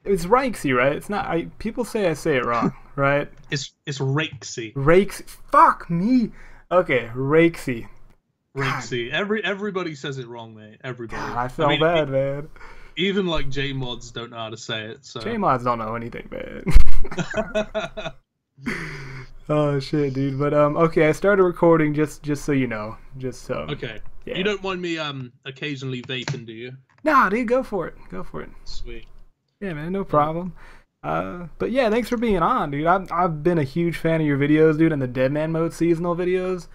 It's Raikesy, right? It's not. People say I say it wrong, right? It's Raikesy. Rakes. Fuck me. Okay, Raikesy. God, Raikesy. Everybody says it wrong, mate. Everybody. God, I I felt mean, bad, man. even like J mods don't know how to say it. So. J mods don't know anything, man. Oh shit, dude. But okay, I started recording just so you know, just Okay. yeah. You don't mind me occasionally vaping, do you? Nah, dude, go for it. Go for it. Sweet. Yeah, man, no problem. But yeah, thanks for being on, dude. I've been a huge fan of your videos, dude, and the Deadman Mode seasonal videos.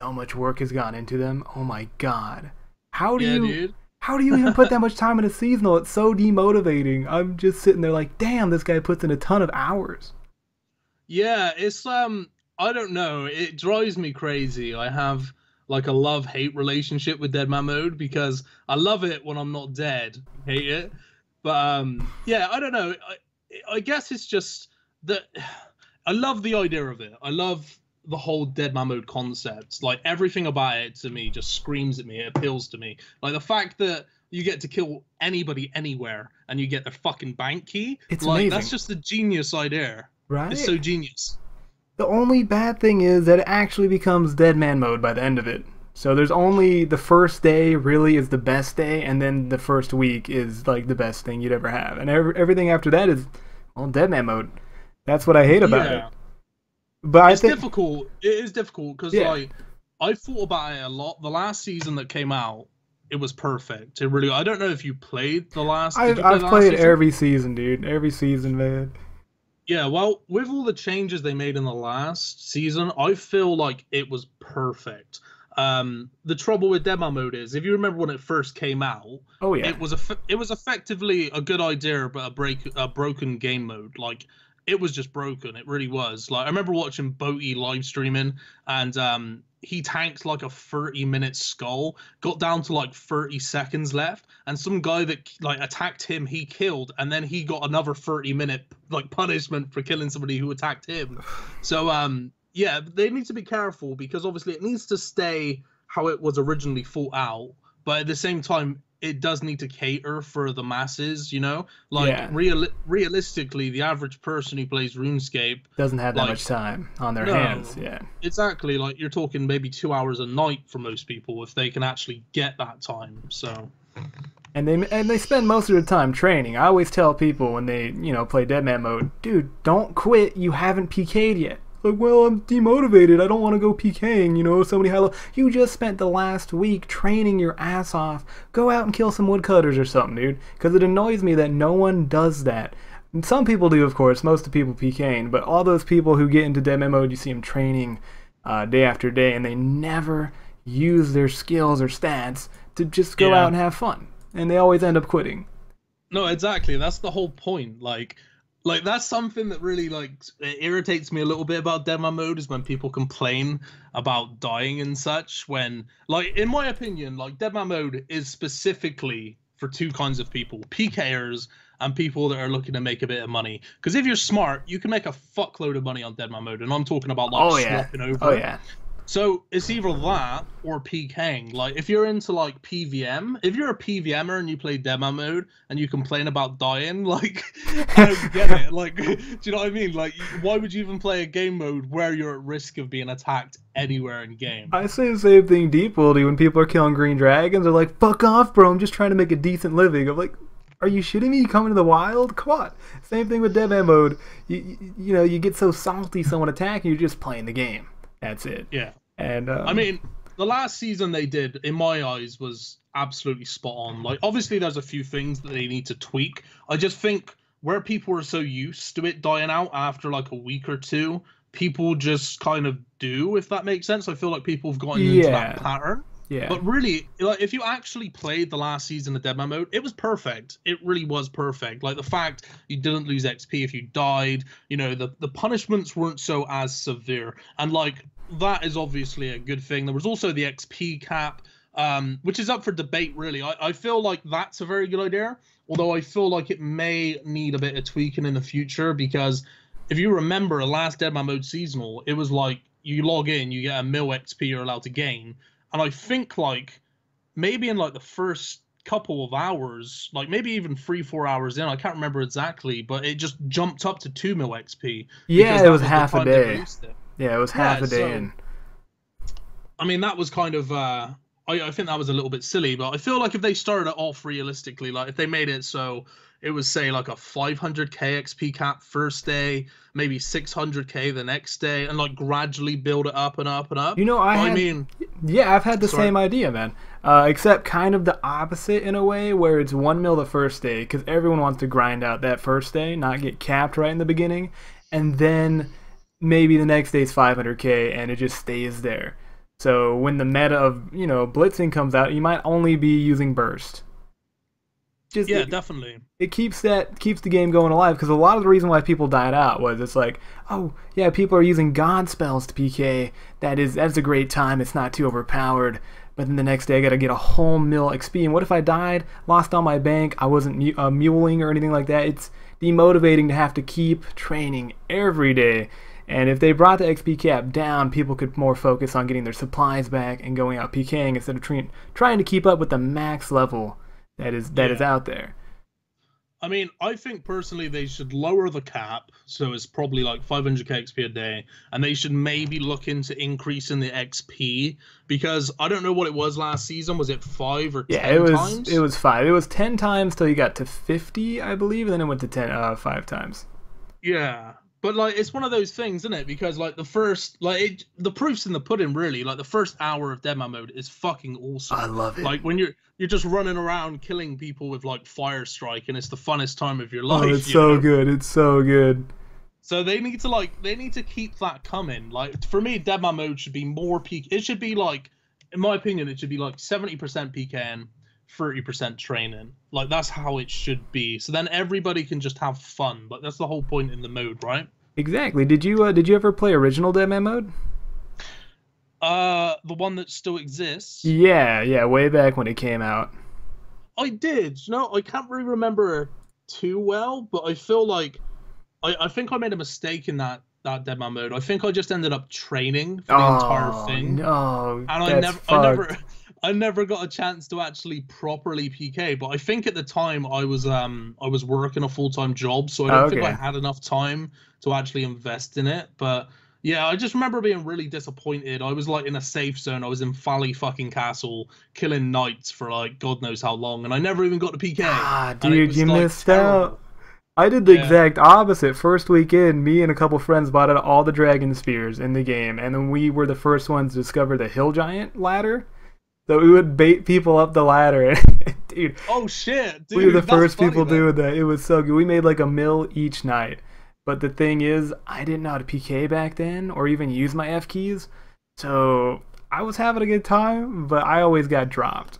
So much work has gone into them. Oh my god. How do Yeah, you dude. how do you even put that much time in a seasonal? It's so demotivating. I'm just sitting there like, damn, this guy puts in a ton of hours. Yeah, it's I don't know. It drives me crazy. I have like a love-hate relationship with Dead Man Mode because I love it when I'm not dead. Hate it. But yeah, I don't know. I guess it's just that I love the idea of it. I love the whole Dead Man Mode concept. Like everything about it to me just screams at me. It appeals to me. Like the fact that you get to kill anybody anywhere and you get their fucking bank key. It's like amazing. that's just a genius idea. Right? It's so genius. The only bad thing is that it actually becomes Dead Man Mode by the end of it. So there's only the first day really is the best day, and then the first week is like the best thing you'd ever have, and everything after that is, well, Dead Man Mode. That's what I hate about it. But it's difficult. It is difficult because yeah. like I thought about it a lot. The last season that came out, it was perfect. It really. I don't know if you played the last. I've played every season, dude. Every season, man. Yeah, well, with all the changes they made in the last season, I feel like it was perfect. The trouble with demo mode is, if you remember when it first came out, oh yeah, it was effectively a good idea, but a broken game mode. Like it was just broken. It really was. Like I remember watching Boaty live streaming, and he tanked like a 30-minute skull, got down to like 30 seconds left, and some guy that like attacked him, he killed, and then he got another 30-minute like punishment for killing somebody who attacked him. So yeah, they need to be careful because obviously it needs to stay how it was originally thought out, but at the same time it does need to cater for the masses, you know? Like realistically, the average person who plays RuneScape doesn't have that much time on their hands. Yeah. Exactly. Like you're talking maybe 2 hours a night for most people if they can actually get that time. So and they spend most of their time training. I always tell people when they, play Deadman Mode, dude, don't quit. You haven't PK'd yet. Like, well, I'm demotivated. I don't want to go PKing, so many high level. You just spent the last week training your ass off. Go out and kill some woodcutters or something, dude. Because it annoys me that no one does that. And some people do, of course. Most of the people PKing. But all those people who get into Deadman Mode, you see them training day after day, and they never use their skills or stats to just go out and have fun. And they always end up quitting. No, exactly. That's the whole point. Like that's something that really irritates me a little bit about demo mode is when people complain about dying and such. When in my opinion, demo mode is specifically for two kinds of people: PKers and people that are looking to make a bit of money. Because if you're smart, you can make a fuckload of money on demo mode, and I'm talking about swapping over. Oh yeah. So it's either that or PKing. Like if you're into PVM, if you're a PVMer and you play demo mode and you complain about dying, I don't get it. Do you know what I mean? Why would you even play a game mode where you're at risk of being attacked anywhere in game? I say the same thing deep worldy when people are killing green dragons. They're like, fuck off, bro, I'm just trying to make a decent living. I'm like, are you shitting me? You come into the wild? Come on. Same thing with Deadman Mode. You get so salty someone attacking, you're just playing the game. That's it. Yeah. And I mean, the last season they did, in my eyes, was absolutely spot on. Obviously, there's a few things that they need to tweak. I just think where people are so used to it dying out after a week or two, people just kind of do, if that makes sense. I feel like people have gotten into that pattern. Yeah. But really, if you actually played the last season of Deadman Mode, it was perfect. It really was perfect. The fact you didn't lose XP if you died, the punishments weren't so as severe. And that is obviously a good thing. There was also the XP cap, which is up for debate, really. I feel like that's a very good idea, although I feel like it may need a bit of tweaking in the future, because if you remember the last Deadman Mode seasonal, it was you log in, you get a mil XP you're allowed to gain. And I think maybe in the first couple of hours, like maybe even 3-4 hours in, I can't remember exactly, but it just jumped up to 2 mil XP. Yeah, it was half a day. Yeah, it was half a day so, in. I mean, that was kind of I think that was a little bit silly, but I feel like if they started it off realistically, like if they made it so it was, say, like a 500k XP cap first day, maybe 600k the next day, and like gradually build it up and up and up. You know, yeah, I've had the same idea, man. Except kind of the opposite in a way, where it's 1 mil the first day, because everyone wants to grind out that first day, not get capped right in the beginning, and then maybe the next day's 500k, and it just stays there. So when the meta of, you know, blitzing comes out, you might only be using burst. Yeah, definitely. It keeps the game going alive, because a lot of the reason why people died out was it's like, oh yeah, people are using god spells to PK. That's a great time. It's not too overpowered. But then the next day I gotta get a whole mil XP. And what if I died, lost all my bank? I wasn't muling or anything like that. It's demotivating to have to keep training every day. And if they brought the XP cap down, people could more focus on getting their supplies back and going out PKing instead of trying to keep up with the max level that is out there. I mean, I think personally they should lower the cap, so it's probably like 500k XP a day, and they should maybe look into increasing the XP, because I don't know what it was last season. Was it 5 or 10 times? It was 5. It was 10 times till you got to 50, I believe, and then it went to 5 times. Yeah. But like, it's one of those things, isn't it? Because like the proof's in the pudding, really. Like the first hour of demo mode is fucking awesome. I love it. Like when you're just running around killing people with like fire strike, and it's the funnest time of your life. Oh, it's so good. It's so good. So they need to keep that coming. Like for me, demo mode should be more peak. It should be like, in my opinion, it should be like 70% PKN, 30% training. Like that's how it should be. So then everybody can just have fun. Like that's the whole point in the mode, right? Exactly. Did you ever play original DMM mode? The one that still exists. Yeah, way back when it came out. I did. You know, I can't really remember too well, but I feel like I think I made a mistake in that demo mode. I think I just ended up training for the entire thing. No, and I never got a chance to actually properly PK, but I think at the time I was working a full-time job, so I don't think I had enough time to actually invest in it. But yeah, I just remember being really disappointed. I was like in a safe zone. I was in Valley fucking Castle killing knights for like God knows how long, and I never even got to PK. Ah, dude, you missed out. I did the exact opposite. First weekend, me and a couple friends bought out all the dragon spears in the game, and then we were the first ones to discover the hill giant ladder. So we would bait people up the ladder. Dude. Oh shit, dude. We were the first people doing that. It was so good. We made like a mil each night. But the thing is, I didn't know how to PK back then or even use my F keys. So I was having a good time, but I always got dropped.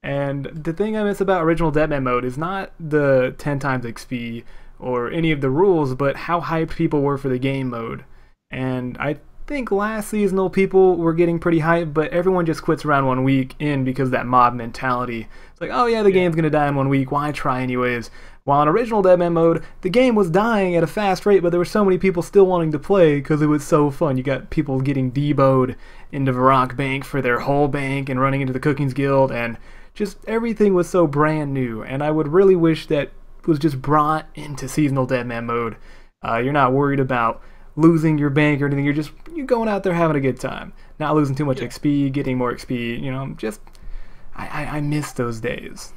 And the thing I miss about original DMM mode is not the 10 times XP or any of the rules, but how hyped people were for the game mode. And I think last seasonal people were getting pretty hyped, but everyone just quits around 1 week in because of that mob mentality. It's like, oh yeah, the game's gonna die in 1 week, why try anyways? While in original DMM mode, the game was dying at a fast rate, but there were so many people still wanting to play because it was so fun. You got people getting deboed into Varrock Bank for their whole bank and running into the Cooking's Guild, and just everything was so brand new. And I would really wish that was just brought into seasonal DMM mode. You're not worried about losing your bank or anything. You're going out there having a good time, not losing too much XP, getting more XP. You know, just I miss those days.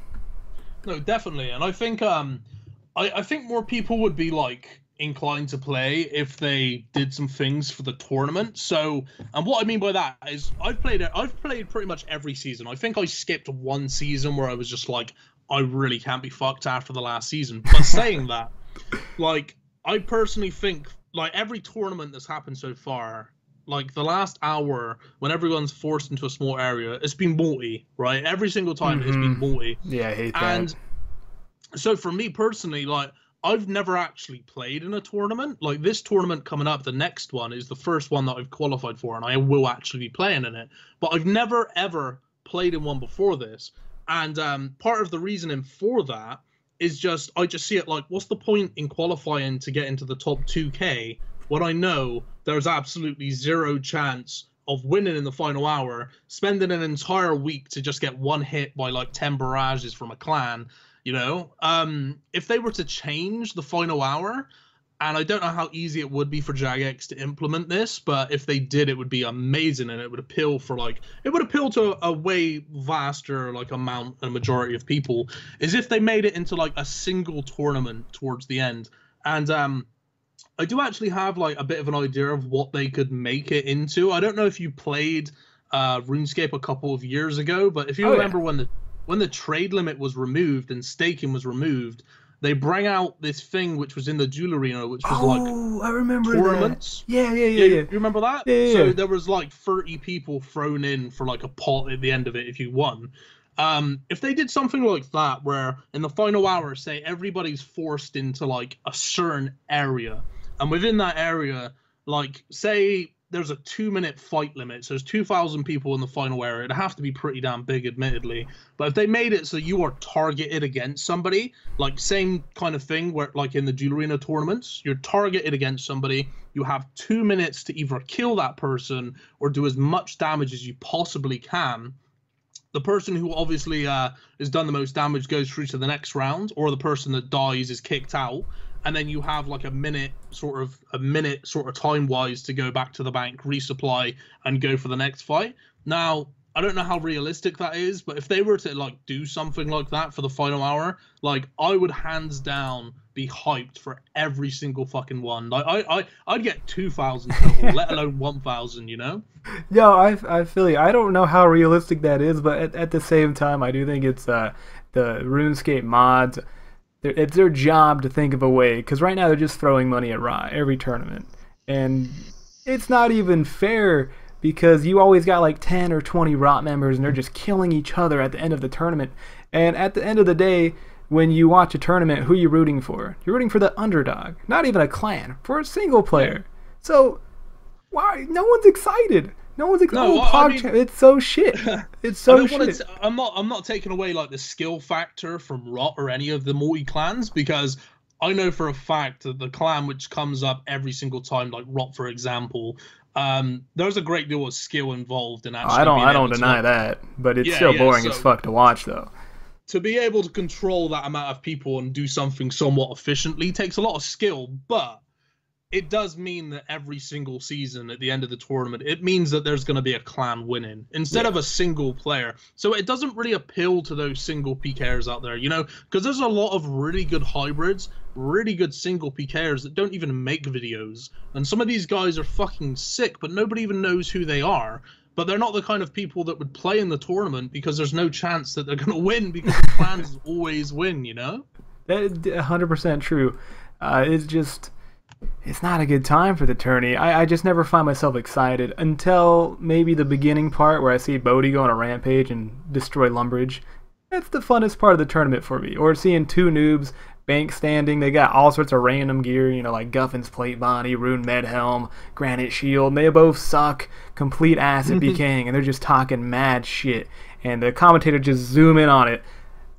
No, definitely, and I think I think more people would be like inclined to play if they did some things for the tournament. So, and what I mean by that is I've played pretty much every season. I think I skipped one season where I was just like, I really can't be fucked after the last season. But saying that, like, I personally think like every tournament that's happened so far, like the last hour when everyone's forced into a small area, it's been multi, right? Every single time it's been multi. Yeah, I hate that. And so for me personally, like, I've never actually played in a tournament. Like this tournament coming up, the next one is the first one that I've qualified for, and I will actually be playing in it. But I've never ever played in one before this. And part of the reasoning for that is just I just see it like, what's the point in qualifying to get into the top 2K when I know there's absolutely zero chance of winning in the final hour, spending an entire week to just get one hit by like 10 barrages from a clan, you know? If they were to change the final hour, and I don't know how easy it would be for Jagex to implement this, but if they did, it would be amazing, and it would appeal to a way vaster like amount and majority of people. Is if they made it into like a single tournament towards the end, and I do actually have like a bit of an idea of what they could make it into. I don't know if you played RuneScape a couple of years ago, but if you remember when the trade limit was removed and staking was removed, they bring out this thing which was in the Jewel Arena, which was I remember tournaments. That. Yeah. You remember that? Yeah. So there was like 30 people thrown in for like a pot at the end of it if you won. If they did something like that, where in the final hour, say everybody's forced into like a certain area, and within that area, like say there's a 2-minute fight limit, so there's 2,000 people in the final area. It'd have to be pretty damn big, admittedly. But if they made it so you are targeted against somebody, like same kind of thing where like in the Jewel Arena tournaments, you're targeted against somebody, you have 2 minutes to either kill that person or do as much damage as you possibly can. The person who obviously has done the most damage goes through to the next round, or the person that dies is kicked out. And then you have like a minute sort of time wise to go back to the bank, resupply, and go for the next fight. Now, I don't know how realistic that is, but if they were to like do something like that for the final hour, like I would hands down be hyped for every single fucking one. Like I'd get 2,000 total, let alone 1,000, you know? No, I feel you. I don't know how realistic that is, but at the same time, I do think it's the RuneScape mods. It's their job to think of a way, because right now they're just throwing money at Ra every tournament, and it's not even fair because you always got like 10 or 20 Rot members and they're just killing each other at the end of the tournament. And at the end of the day, when you watch a tournament, who are you rooting for? You're rooting for the underdog, not even a clan, for a single player. So why? No one's excited. No one's excited. No, I mean, it's so shit. It's so shit. I'm not taking away like the skill factor from Rot or any of the multi-clans, because I know for a fact that the clan which comes up every single time, like Rot for example, there's a great deal of skill involved in actually. I don't deny that, but it's still boring as fuck to watch though. To be able to control that amount of people and do something somewhat efficiently takes a lot of skill, but it does mean that every single season at the end of the tournament, it means that there's going to be a clan winning instead of a single player. So it doesn't really appeal to those single PKers out there, you know, because there's a lot of really good hybrids, really good single PKers that don't even make videos. And some of these guys are fucking sick, but nobody even knows who they are. But they're not the kind of people that would play in the tournament because there's no chance that they're going to win, because the clans always win, you know? That is 100% true. It's not a good time for the tourney. I just never find myself excited until maybe the beginning part where I see Bodhi go on a rampage and destroy Lumbridge. That's the funnest part of the tournament for me. Or seeing two noobs bank standing. They got all sorts of random gear, you know, like Guffin's Plate Body, Rune Med Helm, Granite Shield, and they both suck complete ass at pking, and they're just talking mad shit. And the commentator just zoom in on it.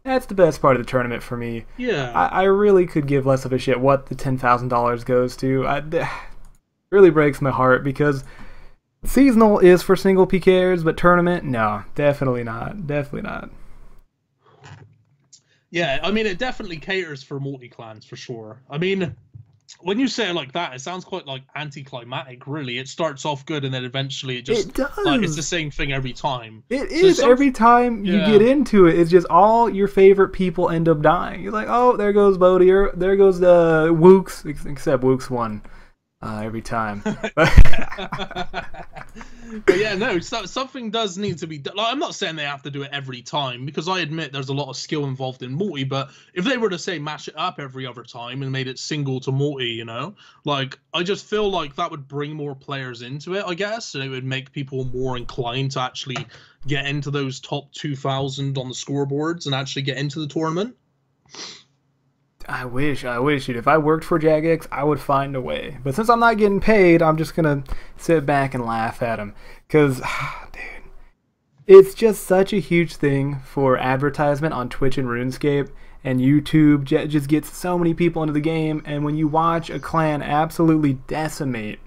That's the best part of the tournament for me. Yeah. I really could give less of a shit what the $10,000 goes to. It really breaks my heart because seasonal is for single PKers, but tournament, no, definitely not. Definitely not. Yeah, I mean, it definitely caters for multi-clans for sure. I mean, when you say it like that, it sounds quite like anticlimactic, really. It starts off good and then eventually it does. Like, it's the same thing every time. It is every time you get into it. It's just all your favorite people end up dying. You're like, oh, there goes Bodhi, or there goes the Wooks, except Wooks won every time. But yeah, no, something does need to be done. Like, I'm not saying they have to do it every time, because I admit there's a lot of skill involved in multi, but if they were to, say, mash it up every other time and made it single to multi, you know, like, I just feel like that would bring more players into it, I guess, and it would make people more inclined to actually get into those top 2,000 on the scoreboards and actually get into the tournament. I wish. If I worked for Jagex, I would find a way. But since I'm not getting paid, I'm just going to sit back and laugh at them. Because, dude, it's just such a huge thing for advertisement on Twitch and RuneScape. And YouTube just gets so many people into the game. And when you watch a clan absolutely decimate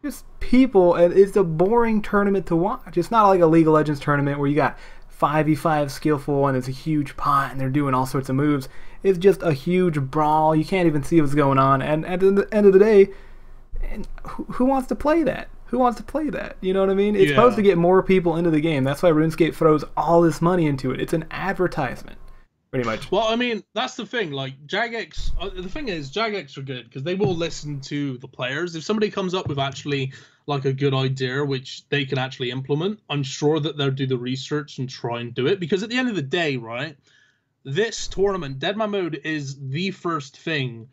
just people, and it's a boring tournament to watch. It's not like a League of Legends tournament where you got 5v5 skillful and it's a huge pot and they're doing all sorts of moves. It's just a huge brawl. You can't even see what's going on. And at the end of the day, and who wants to play that? Who wants to play that? You know what I mean? It's supposed to get more people into the game. That's why RuneScape throws all this money into it. It's an advertisement, pretty much. Well, I mean, that's the thing. Like, Jagex, the thing is, Jagex are good because they will listen to the players. If somebody comes up with actually, like, a good idea which they can actually implement, I'm sure that they'll do the research and try and do it. Because at the end of the day, right, this tournament, Deadman Mode, is the first thing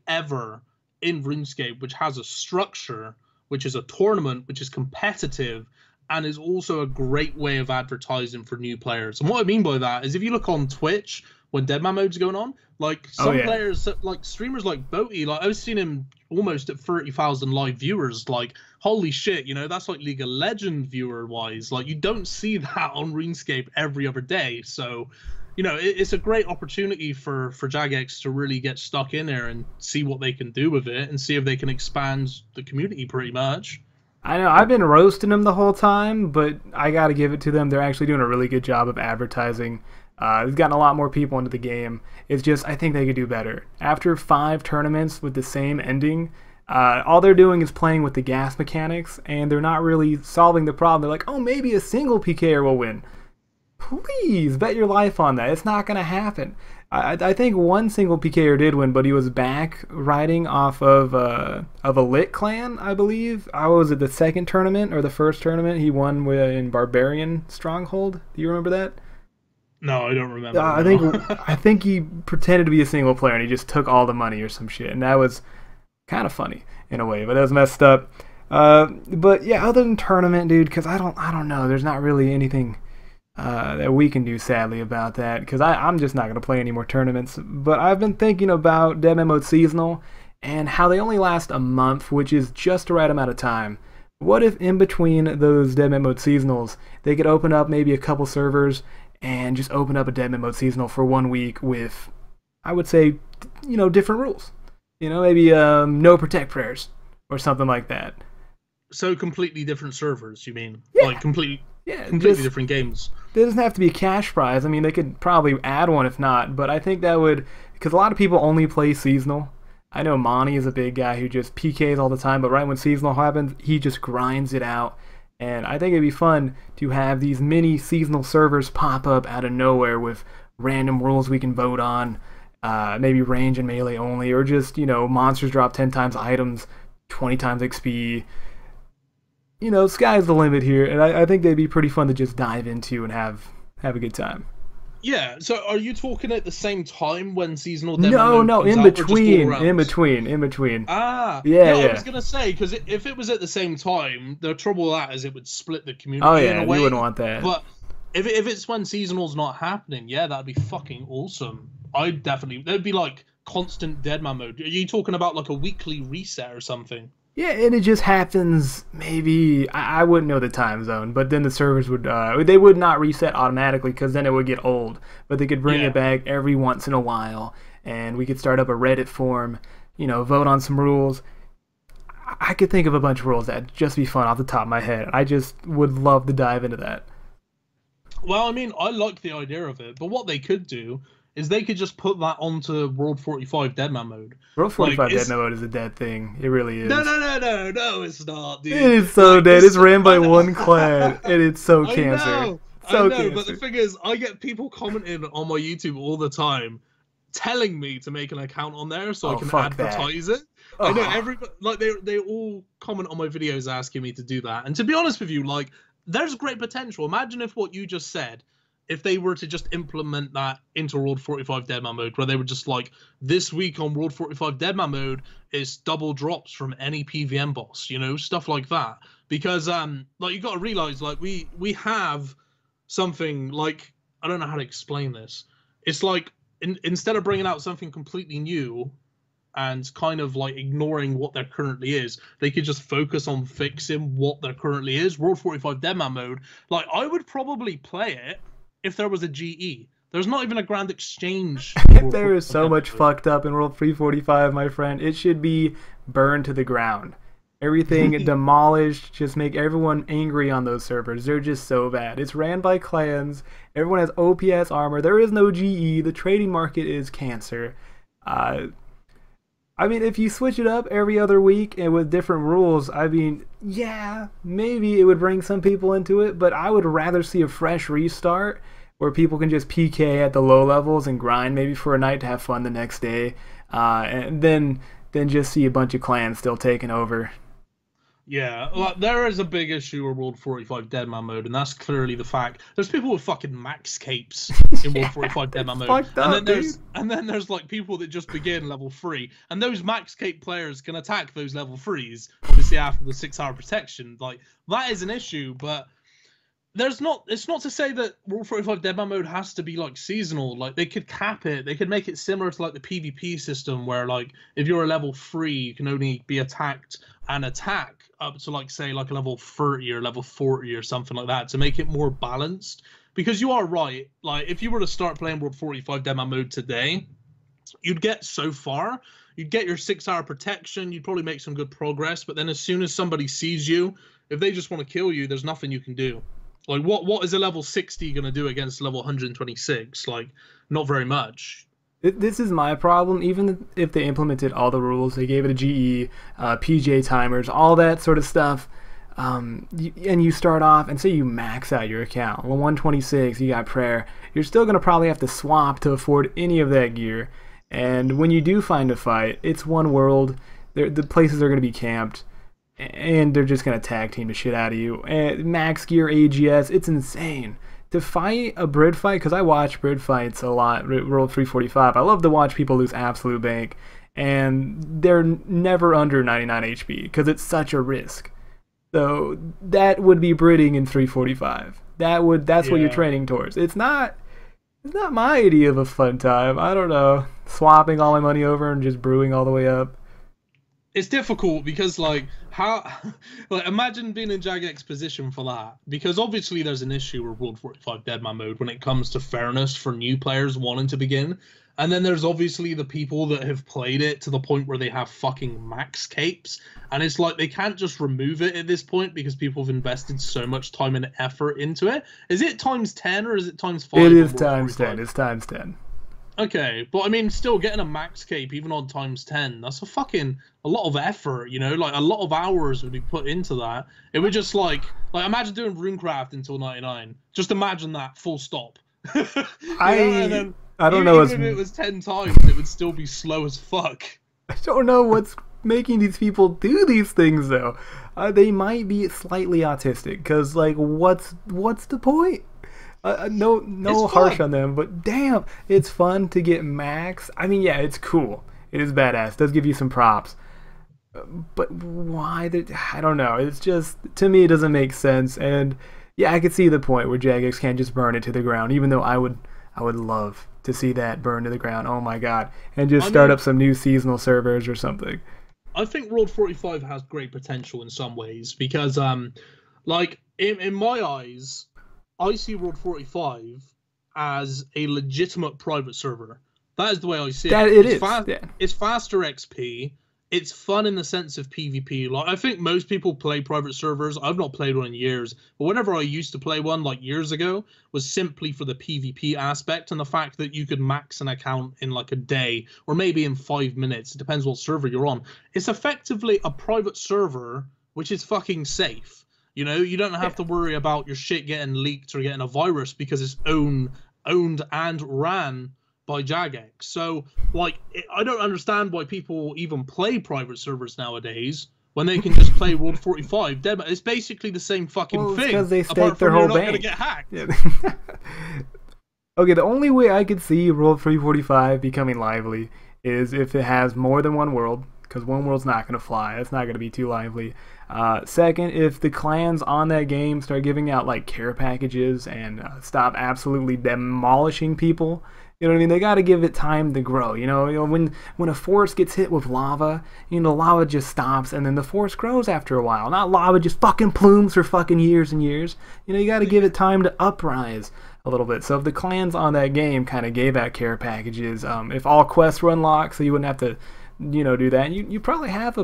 ever in RuneScape which has a structure, which is a tournament, which is competitive, and is also a great way of advertising for new players. And what I mean by that is if you look on Twitch when Deadman Mode's going on, like some players, like streamers like Boaty, like I've seen him almost at 30,000 live viewers. Like, holy shit, you know, that's like League of Legends viewer-wise. Like, you don't see that on RuneScape every other day. So, you know, it's a great opportunity for Jagex to really get stuck in there and see what they can do with it and see if they can expand the community pretty much. I know, I've been roasting them the whole time, but I got to give it to them. They're actually doing a really good job of advertising. It's gotten a lot more people into the game. It's just, I think they could do better. After 5 tournaments with the same ending, all they're doing is playing with the gas mechanics, and they're not really solving the problem. They're like, oh, maybe a single PKer will win. Please bet your life on that. It's not going to happen. I think one single PKer did win, but he was back riding off of a lit clan, I believe. Was it the second tournament or the first tournament? He won in Barbarian Stronghold. Do you remember that? No, I don't remember. I think he pretended to be a single player and he just took all the money or some shit, and that was kind of funny in a way, but that was messed up. But yeah, other than tournament, dude, because I don't know. There's not really anything that we can do, sadly, about that, because I'm just not going to play any more tournaments. But I've been thinking about DMM Seasonal and how they only last a month, which is just the right amount of time. What if in between those DMM Seasonals, they could open up maybe a couple servers and just open up a DMM Seasonal for 1 week with, I would say, you know, different rules. You know, maybe no protect prayers or something like that. So completely different servers, you mean? Yeah. Like completely just different games. There doesn't have to be a cash prize. I mean, they could probably add one if not, but I think that would, because a lot of people only play seasonal. I know Monty is a big guy who just PKs all the time, but right when seasonal happens, he just grinds it out. And I think it'd be fun to have these mini seasonal servers pop up out of nowhere with random rules we can vote on, maybe range and melee only, or just, you know, monsters drop 10 times items, 20 times XP. You know, sky's the limit here, and I think they'd be pretty fun to just dive into and have a good time. Yeah, so are you talking at the same time when seasonal demo No, in between. Ah, yeah. I was gonna say, because if it was at the same time, the trouble with that is it would split the community. Oh yeah, in a way. You wouldn't want that. But if it's when seasonal's not happening, yeah, that'd be fucking awesome. There'd be like constant Deadman mode. Are you talking about like a weekly reset or something? Yeah, and it just happens, maybe, I wouldn't know the time zone, but then the servers would, they would not reset automatically because then it would get old. But they could bring it back every once in a while, and we could start up a Reddit forum, you know, vote on some rules. I could think of a bunch of rules that'd just be fun off the top of my head. I just would love to dive into that. Well, I mean, I like the idea of it, but what they could do is they could just put that onto World 45 Deadman mode. World 45 Deadman mode is a dead thing. It really is. No, it's not, dude. It is so dead. It's ran by one clan, and it's so cancer. I know, cancer. But the thing is, I get people commenting on my YouTube all the time, telling me to make an account on there so I can advertise it. I know everybody, like they all comment on my videos asking me to do that. And to be honest with you, like, there's great potential. Imagine if what you just said, if they were to just implement that into World 45 Deadman mode, where they were just like, this week on World 45 Deadman mode is double drops from any PVM boss, you know, stuff like that. Because like, you got to realize, like, we have something like, I don't know how to explain this. It's like, instead of bringing out something completely new and kind of like ignoring what there currently is, they could just focus on fixing what there currently is. World 45 Deadman mode, like, I would probably play it if there was a GE. There's not even a Grand Exchange. There is so much fucked up in World 345, my friend. It should be burned to the ground. Everything demolished, just make everyone angry on those servers. They're just so bad. It's ran by clans. Everyone has OPS armor. There is no GE. The trading market is cancer. I mean, if you switch it up every other week and with different rules, I mean, yeah, maybe it would bring some people into it, but I would rather see a fresh restart where people can just PK at the low levels and grind maybe for a night to have fun the next day, and then just see a bunch of clans still taking over. Yeah, like, there is a big issue with World 45 Deadman mode, and that's clearly the fact. There's people with fucking max capes in World 45 Deadman mode, and then there's like people that just begin level 3, and those max cape players can attack those level 3s, obviously after the 6-hour protection. Like, that is an issue, but it's not to say that World 45 Deadman mode has to be like seasonal. Like, they could cap it. They could make it similar to like the PvP system, where like if you're a level 3, you can only be attacked and attack up to like say like a level 30 or level 40 or something like that, to make it more balanced. Because you are right. Like, if you were to start playing World 45 Deadman mode today, you'd get so far. You'd get your 6-hour protection. You'd probably make some good progress. But then as soon as somebody sees you, if they just want to kill you, there's nothing you can do. Like, what is a level 60 going to do against level 126? Like, not very much. This is my problem. Even if they implemented all the rules, they gave it a GE, PJ timers, all that sort of stuff, and you start off, and say you max out your account. Well, 126, you got prayer. You're still going to probably have to swap to afford any of that gear. And when you do find a fight, it's one world. The places are going to be camped. And they're just going to tag team the shit out of you. And max gear AGS, it's insane. To fight a Brid fight, because I watch Brid fights a lot, World 345, I love to watch people lose absolute bank. And they're never under 99 HP, because it's such a risk. So that would be Bridding in 345. That's what you're training towards. It's not my idea of a fun time. I don't know. Swapping all my money over and just brewing all the way up. It's difficult because, like, imagine being in Jagex position for that. Because obviously there's an issue with World 45 Deadman mode when it comes to fairness for new players wanting to begin. And then there's obviously the people that have played it to the point where they have fucking max capes. And it's like they can't just remove it at this point because people have invested so much time and effort into it. Is it times 10 or is it times 5? It is times 10. It's times 10. Okay, but I mean, still getting a max cape even on times 10, that's a lot of effort, you know? Like, a lot of hours would be put into that. It would just, like imagine doing Runecraft until 99. Just imagine that, full stop. I don't know. Even if it was 10 times, it would still be slow as fuck. I don't know what's making these people do these things, though. They might be slightly autistic, because, like, what's the point? No harsh on them, but damn, it's fun to get max. I mean, yeah, it's cool. It is badass. It does give you some props. But why? I don't know. It's just, to me, it doesn't make sense. And yeah, I could see the point where Jagex can't just burn it to the ground, even though I would love to see that burn to the ground. Oh my god. And just start up some new seasonal servers or something. I think World 45 has great potential in some ways because, like, in my eyes, I see World 45 as a legitimate private server. That is the way I see it. It's faster XP. It's fun in the sense of PvP. Like, I think most people play private servers. I've not played one in years, but whenever I used to play one, like years ago, was simply for the PvP aspect and the fact that you could max an account in like a day or maybe in 5 minutes. It depends what server you're on. It's effectively a private server, which is fucking safe. You know, you don't have to worry about your shit getting leaked or getting a virus because it's owned and ran by Jagex. So, like, I don't understand why people even play private servers nowadays when they can just play World 45. It's basically the same fucking thing. Because they stake their whole bank. Get hacked. Yeah. Okay, the only way I could see World 345 becoming lively is if it has more than one world, because one world's not going to fly. It's not going to be too lively. Second, if the clans on that game start giving out like care packages and stop absolutely demolishing people, you know what I mean? They got to give it time to grow. You know, when a forest gets hit with lava, you know, lava just stops and then the forest grows after a while. Not lava just fucking plumes for fucking years and years. You know, you got to give it time to uprise a little bit. So if the clans on that game kind of gave out care packages, if all quests were unlocked, so you wouldn't have to, you know, do that, you probably have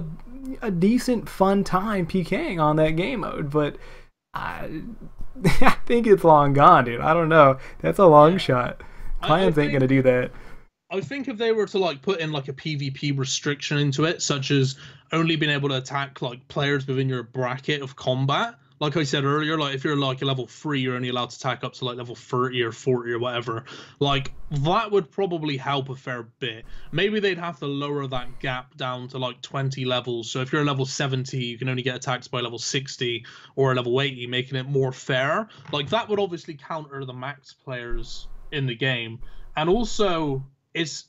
a decent fun time PKing on that game mode, but I, I think it's long gone, dude. I don't know. That's a long shot. Clans ain't gonna do that. I think if they were to like put in like a PvP restriction into it, such as only being able to attack like players within your bracket of combat, like I said earlier, like if you're like a level 3, you're only allowed to attack up to like level 30 or 40 or whatever. Like that would probably help a fair bit. Maybe they'd have to lower that gap down to like 20 levels. So if you're level 70, you can only get attacked by level 60 or level 80, making it more fair. Like that would obviously counter the max players in the game. And also, it's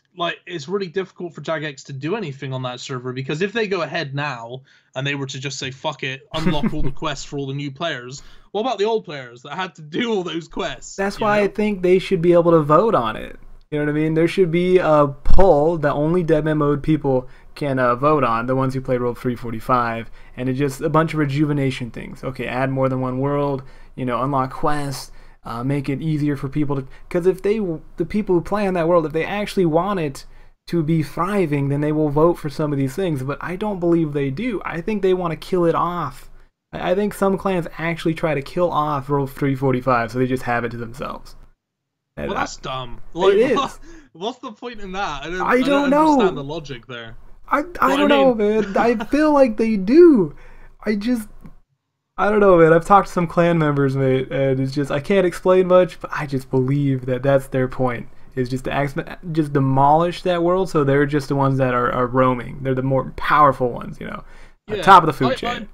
really difficult for Jagex to do anything on that server, because if they go ahead now and they were to just say fuck it, unlock all the quests for all the new players, what about the old players that had to do all those quests? That's why I think they should be able to vote on it. You know what I mean? There should be a poll that only DMM mode people can vote on, the ones who play World 345, and it's just a bunch of rejuvenation things. Okay, add more than one world, you know, unlock quests, make it easier for people to, because if the people who play on that world, if they actually want it to be thriving, then they will vote for some of these things. But I don't believe they do. I think they want to kill it off. I think some clans actually try to kill off World 345, so they just have it to themselves. Well, that's dumb. Like, it is. What's the point in that? I don't know. Understand the logic there. I don't know, man. I feel like they do. I don't know, man. I've talked to some clan members, mate, and it's just, I can't explain much, but I just believe that that's their point, is just to just demolish that world, so they're just the ones that are roaming. They're the more powerful ones, you know, top of the food chain.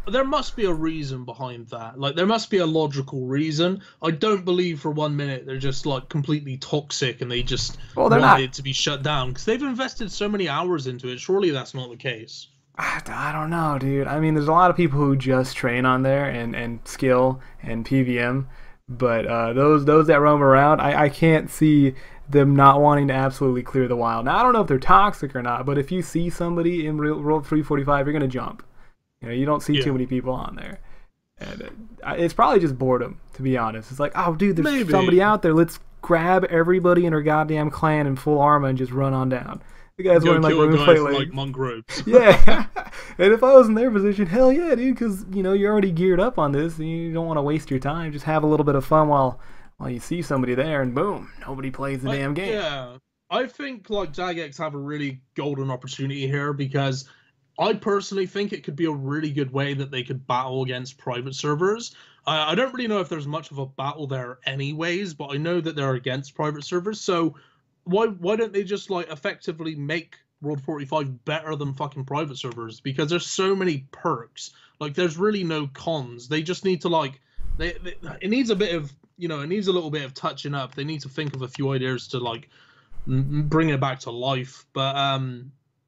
There must be a reason behind that. Like, there must be a logical reason. I don't believe for 1 minute they're just, like, completely toxic and they just want it to be shut down, because they've invested so many hours into it. Surely that's not the case. I don't know, dude. I mean, there's a lot of people who just train on there and skill and PVM, but those that roam around, I can't see them not wanting to absolutely clear the wild. Now, I don't know if they're toxic or not, but if you see somebody in World 345, you're going to jump. You know, you don't see too many people on there. And it's probably just boredom, to be honest. It's like, oh, dude, there's somebody out there. Let's grab everybody in our goddamn clan in full armor and just run on down. The guy's wearing like rune plate legs. Like monk robes. Yeah. And if I was in their position, hell yeah, dude, because, you know, you're already geared up on this and you don't want to waste your time. Just have a little bit of fun while you see somebody there, and boom, nobody plays the damn game. Yeah. I think, like, Jagex have a really golden opportunity here, because I personally think it could be a really good way that they could battle against private servers. I don't really know if there's much of a battle there anyways, but I know that they're against private servers, so why don't they just, like, effectively make World 45 better than fucking private servers? Because there's so many perks. Like, there's really no cons. They just need to, like, it needs a bit of, you know, it needs a little bit of touching up. They need to think of a few ideas to, like, bring it back to life. But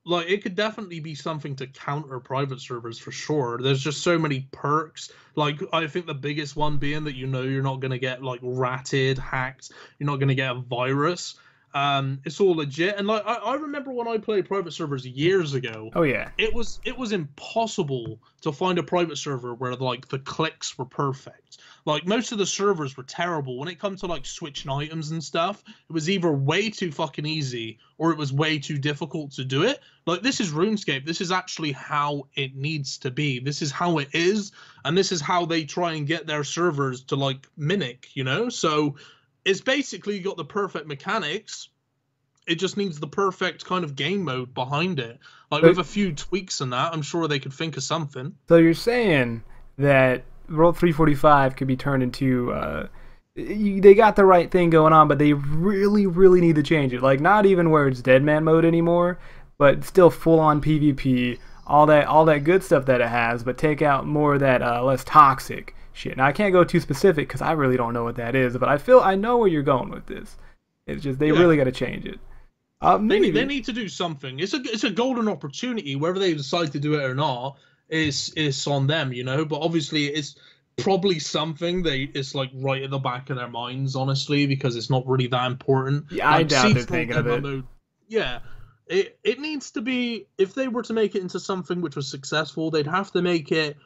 like, it could definitely be something to counter private servers for sure. There's just so many perks. Like, I think the biggest one being that, you know, you're not going to get, like, ratted, hacked. You're not going to get a virus. It's all legit. And, like, I remember when I played private servers years ago. Oh, yeah. It was impossible to find a private server where, like, the clicks were perfect. Like, most of the servers were terrible. When it comes to, like, switching items and stuff, it was either way too fucking easy or it was way too difficult to do it. Like, this is RuneScape. This is actually how it needs to be. This is how it is, and this is how they try and get their servers to, like, mimic, you know? So it's basically got the perfect mechanics. It just needs the perfect kind of game mode behind it. Like, with a few tweaks and that, I'm sure they could think of something. So you're saying that World 345 could be turned into, they got the right thing going on, but they really, really need to change it. Like, not even where it's dead man mode anymore, but still full-on PvP, all that good stuff that it has, but take out more of that less toxic shit. Now, I can't go too specific because I really don't know what that is, but I know where you're going with this. It's just they really got to change it. They need to do something. It's a golden opportunity. Whether they decide to do it or not is on them, you know. But obviously, it's probably something it's like right at the back of their minds, honestly, because it's not really that important. Yeah, I doubt they're thinking of it. Mode, yeah, it needs to be. If they were to make it into something which was successful, they'd have to make it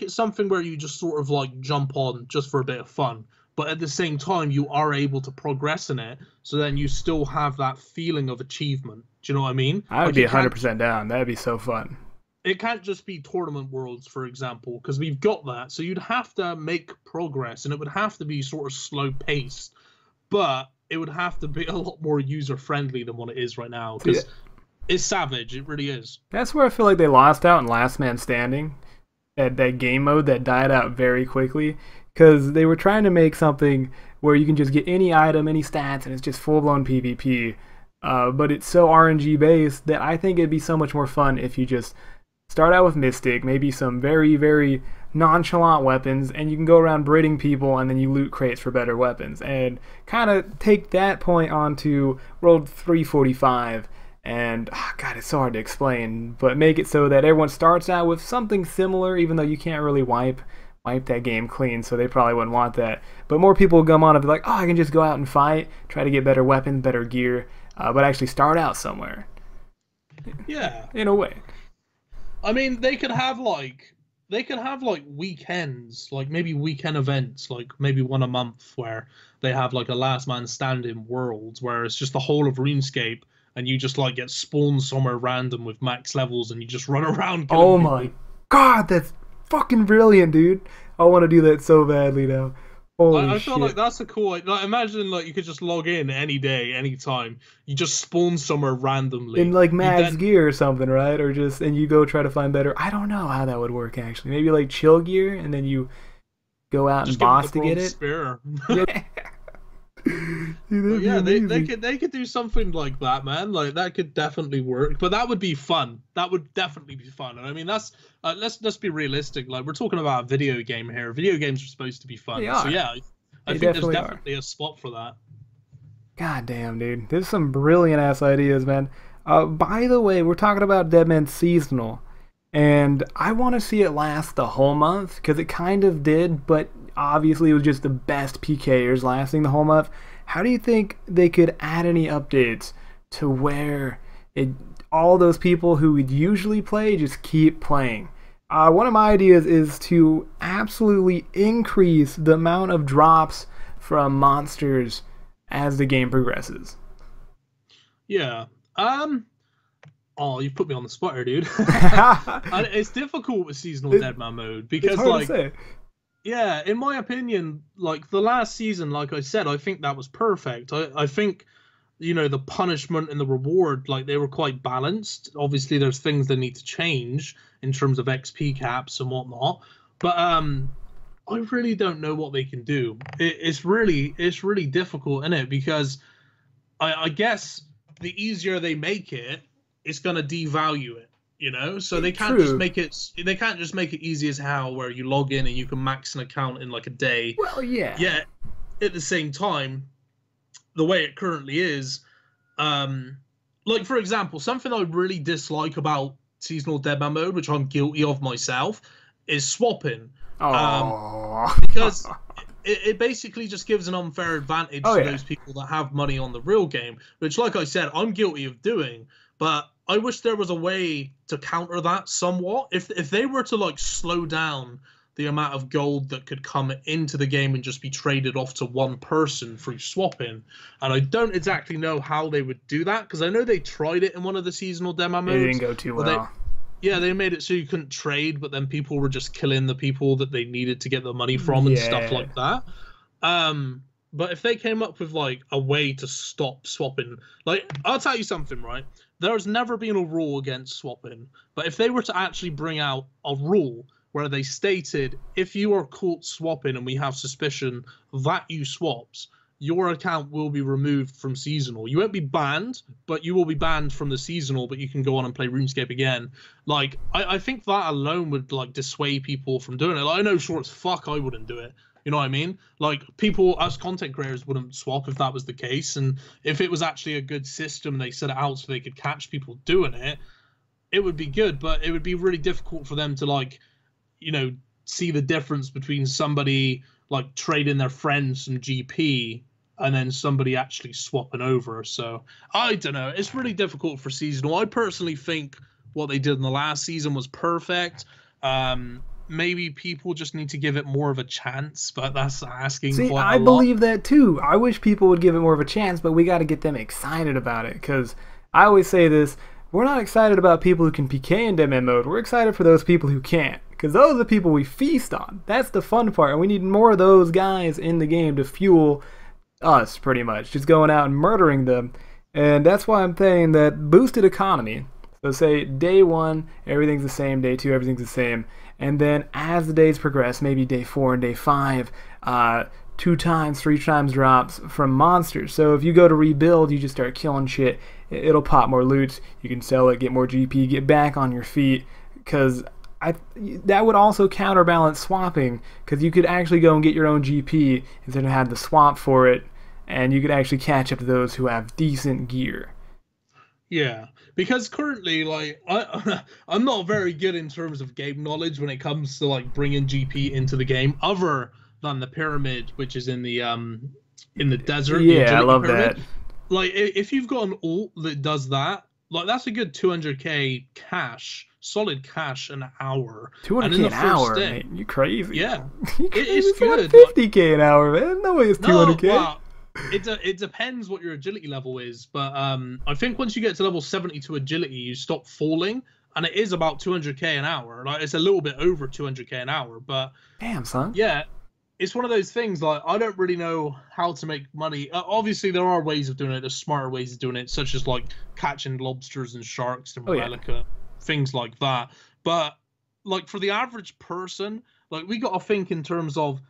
something where you just sort of like jump on just for a bit of fun. But at the same time, you are able to progress in it, so then you still have that feeling of achievement. Do you know what I mean? I would be 100% down. That'd be so fun. it can't just be tournament worlds, for example, because we've got that. So you'd have to make progress, and it would have to be sort of slow paced, but it would have to be a lot more user friendly than what it is right now. Because it's savage, it really is. That's where I feel like they lost out in Last Man Standing, that game mode that died out very quickly, because they were trying to make something where you can just get any item, any stats, and it's just full blown PvP. But it's so RNG based that I think it'd be so much more fun if you just start out with Mystic, maybe some very, very nonchalant weapons, and you can go around braiding people, and then you loot crates for better weapons, and kind of take that point onto World 345, and God, it's so hard to explain, but make it so that everyone starts out with something similar, even though you can't really wipe that game clean, so they probably wouldn't want that. But more people will come on and be like, oh, I can just go out and fight, try to get better weapons, better gear, but actually start out somewhere. Yeah. In a way. I mean, they could have like weekends, like maybe weekend events, like maybe one a month, where they have like a last man standing world where it's just the whole of RuneScape, and you just like get spawned somewhere random with max levels, and you just run around. Oh my God, that's fucking brilliant, dude! I want to do that so badly now. Holy I feel shit. like that's a cool. Like, imagine like you could just log in any day, any time. You just spawn somewhere randomly In like Max gear or something, right? Or just, and you go try to find better. I don't know how that would work actually. Maybe like chill gear, and then you go out and boss to get it. Spear. Yeah. Dude, yeah, they could do something like that, man. Like that could definitely work. But that would be fun. That would definitely be fun. And I mean, that's let's be realistic. Like we're talking about a video game here. Video games are supposed to be fun. So yeah, I think there's definitely a spot for that. God damn, dude. There's some brilliant ass ideas, man. By the way, we're talking about DMM Seasonal, and I want to see it last the whole month, because it kind of did, but obviously it was just the best PKers lasting the whole month. How do you think they could add any updates to where all those people who would usually play just keep playing? One of my ideas is to absolutely increase the amount of drops from monsters as the game progresses. Yeah. Oh, you put me on the spot here, dude. It's difficult with seasonal Deadman mode because, it's hard like, to say. Yeah, in my opinion, like the last season, like I said, I think that was perfect. I think, you know, the punishment and the reward, like they were quite balanced. Obviously, there's things that need to change in terms of XP caps and whatnot, but I really don't know what they can do. It's really difficult, isn't it? Because I guess the easier they make it, it's gonna devalue it. You know, so they can't just make it. They can't just make it easy as hell, where you log in and you can max an account in like a day. Well, yeah. Yeah. At the same time, the way it currently is, like for example, something I really dislike about seasonal Deadman mode, which I'm guilty of myself, is swapping. Because it basically just gives an unfair advantage to those people that have money on the real game, which, like I said, I'm guilty of doing, but I wish there was a way to counter that somewhat. If they were to like slow down the amount of gold that could come into the game and just be traded off to one person through swapping, and I don't exactly know how they would do that, because I know they tried it in one of the seasonal demo modes. It didn't go too well. They made it so you couldn't trade, but then people were just killing the people that they needed to get the money from and stuff like that. But if they came up with like a way to stop swapping, like I'll tell you something, right? There's never been a rule against swapping, but if they were to actually bring out a rule where they stated, if you are caught swapping and we have suspicion that you swapped, your account will be removed from seasonal. You won't be banned, but you will be banned from the seasonal, but you can go on and play RuneScape again. Like, I think that alone would like dissuade people from doing it. Like, I know sure as fuck I wouldn't do it. You know what I mean? Like, people, as content creators, wouldn't swap if that was the case. And if it was actually a good system and they set it out so they could catch people doing it, it would be good. But it would be really difficult for them to, like, you know, see the difference between somebody, like, trading their friends some GP and then somebody actually swapping over. So, I don't know. It's really difficult for seasonal. I personally think what they did in the last season was perfect. Maybe people just need to give it more of a chance, but that's asking quite a lot. I believe that too. I wish people would give it more of a chance, but we got to get them excited about it, because I always say this, we're not excited about people who can PK in DMM mode. We're excited for those people who can't. Because those are the people we feast on. That's the fun part. And we need more of those guys in the game to fuel us, pretty much. Just going out and murdering them. And that's why I'm saying that boosted economy. So say day 1, everything's the same. Day 2, everything's the same. And then as the days progress, maybe day 4 and day 5, 2 times, 3 times drops from monsters. So if you go to rebuild, you just start killing shit. It'll pop more loot. You can sell it, get more GP, get back on your feet. Because that would also counterbalance swapping. Because you could actually go and get your own GP instead of having to swap for it. And you could actually catch up to those who have decent gear. Yeah, because currently, like, I'm not very good in terms of game knowledge when it comes to like bringing GP into the game, other than the pyramid, which is in the desert. Yeah, I love pyramid. that. Like, if you've got an ult that does that, like, that's a good 200k cash, solid cash an hour. 200k an hour, mate. You crazy? Yeah, it's good. 50k an hour, man. No way it's 200k. No, well, it depends what your agility level is, but I think once you get to level 72 agility, you stop falling, and it is about 200k an hour. Like, it's a little bit over 200k an hour, but damn, son. Yeah, it's one of those things. Like, I don't really know how to make money. Obviously, there are ways of doing it. There's smarter ways of doing it, such as like catching lobsters and sharks and relica, things like that. But like for the average person, like we got to think in terms of.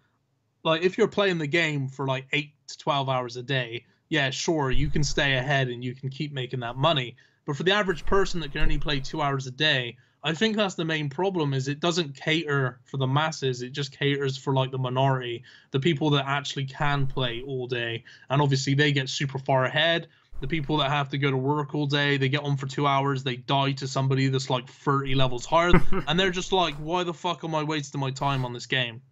Like, if you're playing the game for, like, 8 to 12 hours a day, yeah, sure, you can stay ahead and you can keep making that money. But for the average person that can only play 2 hours a day, I think that's the main problem, is it doesn't cater for the masses. It just caters for, like, the minority, the people that actually can play all day. And obviously, they get super far ahead. The people that have to go to work all day, they get on for 2 hours, they die to somebody that's, like, 30 levels higher. And they're just like, why the fuck am I wasting my time on this game?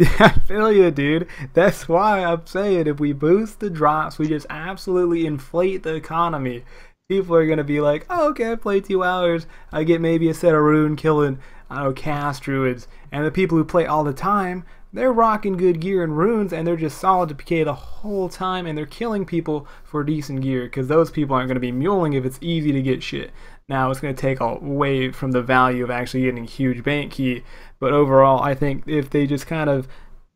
Yeah, I feel you, dude. That's why I'm saying if we boost the drops, we just absolutely inflate the economy. People are going to be like, oh, okay, I played 2 hours. I get maybe a set of rune killing, I don't know, cast druids. And the people who play all the time, they're rocking good gear and runes, and they're just solid to PK the whole time, and they're killing people for decent gear, because those people aren't going to be muling if it's easy to get shit. Now, it's going to take away from the value of actually getting a huge bank key, but overall, I think if they just kind of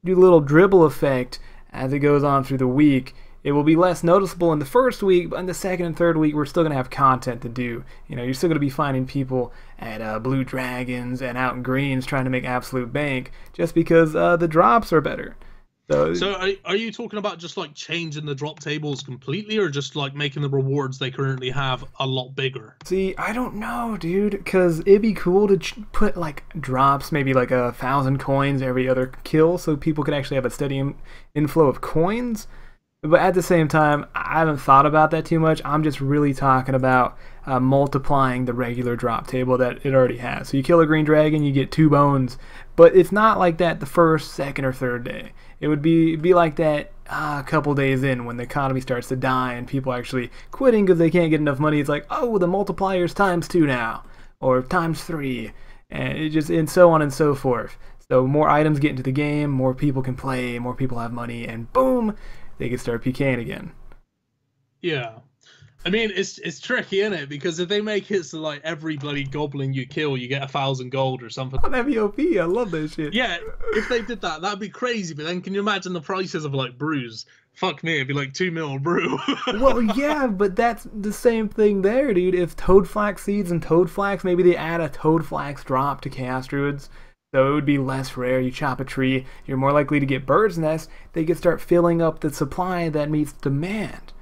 do a little dribble effect as it goes on through the week, it will be less noticeable in the first week, but in the second and third week, we're still going to have content to do. You know, you're still going to be finding people at Blue Dragons and out in Greens trying to make absolute bank just because the drops are better. So are you talking about just like changing the drop tables completely, or just like making the rewards they currently have a lot bigger? See, I don't know, dude, because it'd be cool to put like drops, maybe like 1,000 coins every other kill, so people could actually have a steady inflow of coins. But at the same time, I haven't thought about that too much. I'm just really talking about multiplying the regular drop table that it already has. So you kill a green dragon, you get 2 bones, but it's not like that the first, second, or third day. It would be like that a couple days in when the economy starts to die and people actually quitting because they can't get enough money. It's like, oh, the multiplyer's ×2 now, or ×3, and it just, and so on and so forth. So more items get into the game, more people can play, more people have money, and boom, they can start PKing again. Yeah. I mean, it's tricky, isn't it? Because if they make it so like every bloody goblin you kill, you get 1,000 gold or something. Oh, that'd be OP. I love that shit. Yeah, if they did that, that'd be crazy. But then can you imagine the prices of like brews? Fuck me, it'd be like 2 mil a brew. Well, yeah, but that's the same thing there, dude. If Toadflax seeds and Toadflax, maybe they add a Toadflax drop to Chaos Druids. So it would be less rare. You chop a tree, you're more likely to get bird's nests. They could start filling up the supply that meets demand.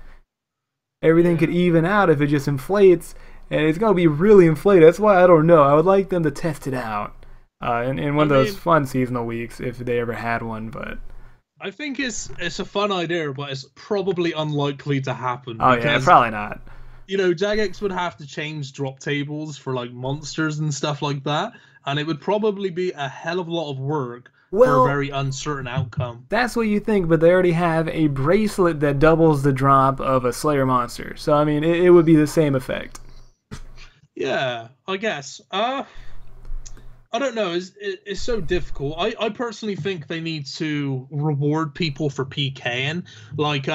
Everything could even out if it just inflates, and it's going to be really inflated. That's why I don't know. I would like them to test it out in one of those fun seasonal weeks if they ever had one. But I think it's a fun idea, but it's probably unlikely to happen. Oh yeah, probably not. You know, Jagex would have to change drop tables for like monsters and stuff like that, and it would probably be a hell of a lot of work. For a very uncertain outcome. That's what you think, but they already have a bracelet that doubles the drop of a Slayer monster. So, I mean, it would be the same effect. Yeah, I guess. I don't know. It's so difficult. I personally think they need to reward people for PKing. Like,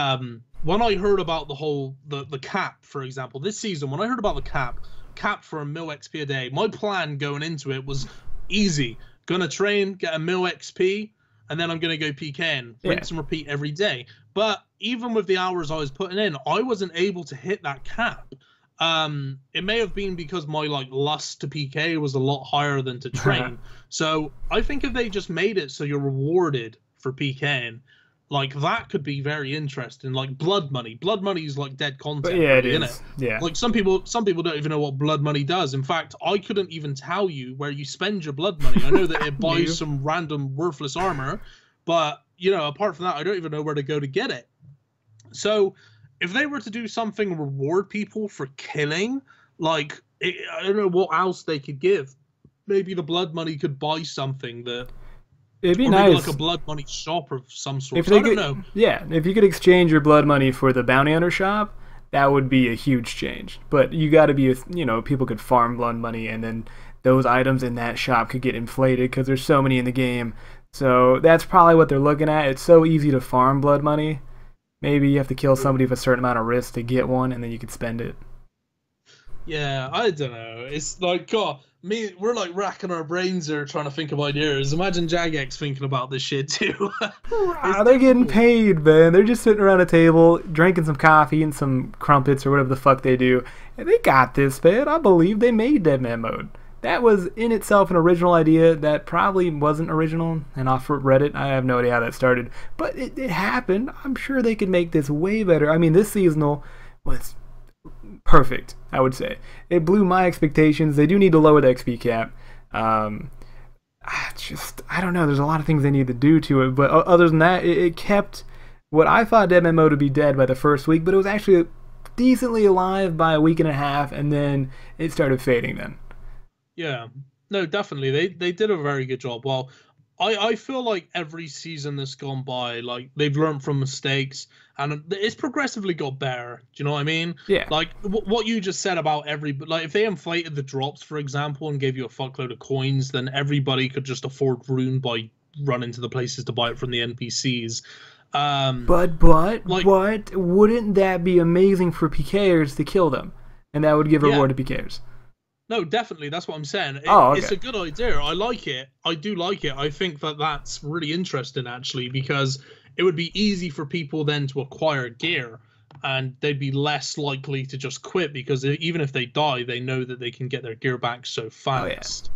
when I heard about the cap, for example, this season, when I heard about the cap for a mil XP a day, my plan going into it was easy. Gonna train, get a mil XP, and then I'm gonna go PKing, rinse and repeat every day. But even with the hours I was putting in, I wasn't able to hit that cap. It may have been because my lust to PK was a lot higher than to train. So I think if they just made it so you're rewarded for PKing, that could be very interesting. Like blood money is like dead content. But yeah, really, it is. Yeah. Like some people don't even know what blood money does. In fact, I couldn't even tell you where you spend your blood money. I know that it buys some random worthless armor, but apart from that, I don't even know where to go to get it. So if they were to do something reward people for killing, I don't know what else they could give. Maybe the blood money could buy something that. It'd be or nice. Maybe like a blood money shop of some sort. If they I don't know. Yeah, if you could exchange your blood money for the bounty hunter shop, that would be a huge change. But you got to be, people could farm blood money, and then those items in that shop could get inflated because there's so many in the game. So that's probably what they're looking at. It's so easy to farm blood money. Maybe you have to kill somebody with a certain amount of risk to get one, and then you could spend it. Yeah, I don't know. It's like, God, we're racking our brains there trying to think of ideas. Imagine Jagex thinking about this shit too. They're getting paid, man. They're just sitting around a table, drinking some coffee and some crumpets or whatever the fuck they do. And they got this, man. I believe they made DMM mode. That was in itself an original idea that probably wasn't original. And off Reddit, I have no idea how that started. But it happened. I'm sure they could make this way better. I mean, this seasonal was perfect, I would say. It blew my expectations. They do need to lower the XP cap. I don't know. There's a lot of things they need to do to it. But other than that, it kept what I thought DMM mode would be dead by the first week, but it was actually decently alive by a week and a half, and then it started fading then. Yeah. No, definitely. They did a very good job. Well, I feel like every season that's gone by, they've learned from mistakes, and it's progressively got better. Do you know what I mean? Yeah. What you just said about if they inflated the drops, for example, and gave you a fuckload of coins, then everybody could just afford Rune by running to the places to buy it from the NPCs. But wouldn't that be amazing for PKers to kill them? And that would give a reward to PKers. No, definitely. That's what I'm saying. Okay. It's a good idea. I like it. I do like it. I think that's really interesting, actually, because it would be easy for people then to acquire gear, and they'd be less likely to just quit because even if they die, they know that they can get their gear back so fast.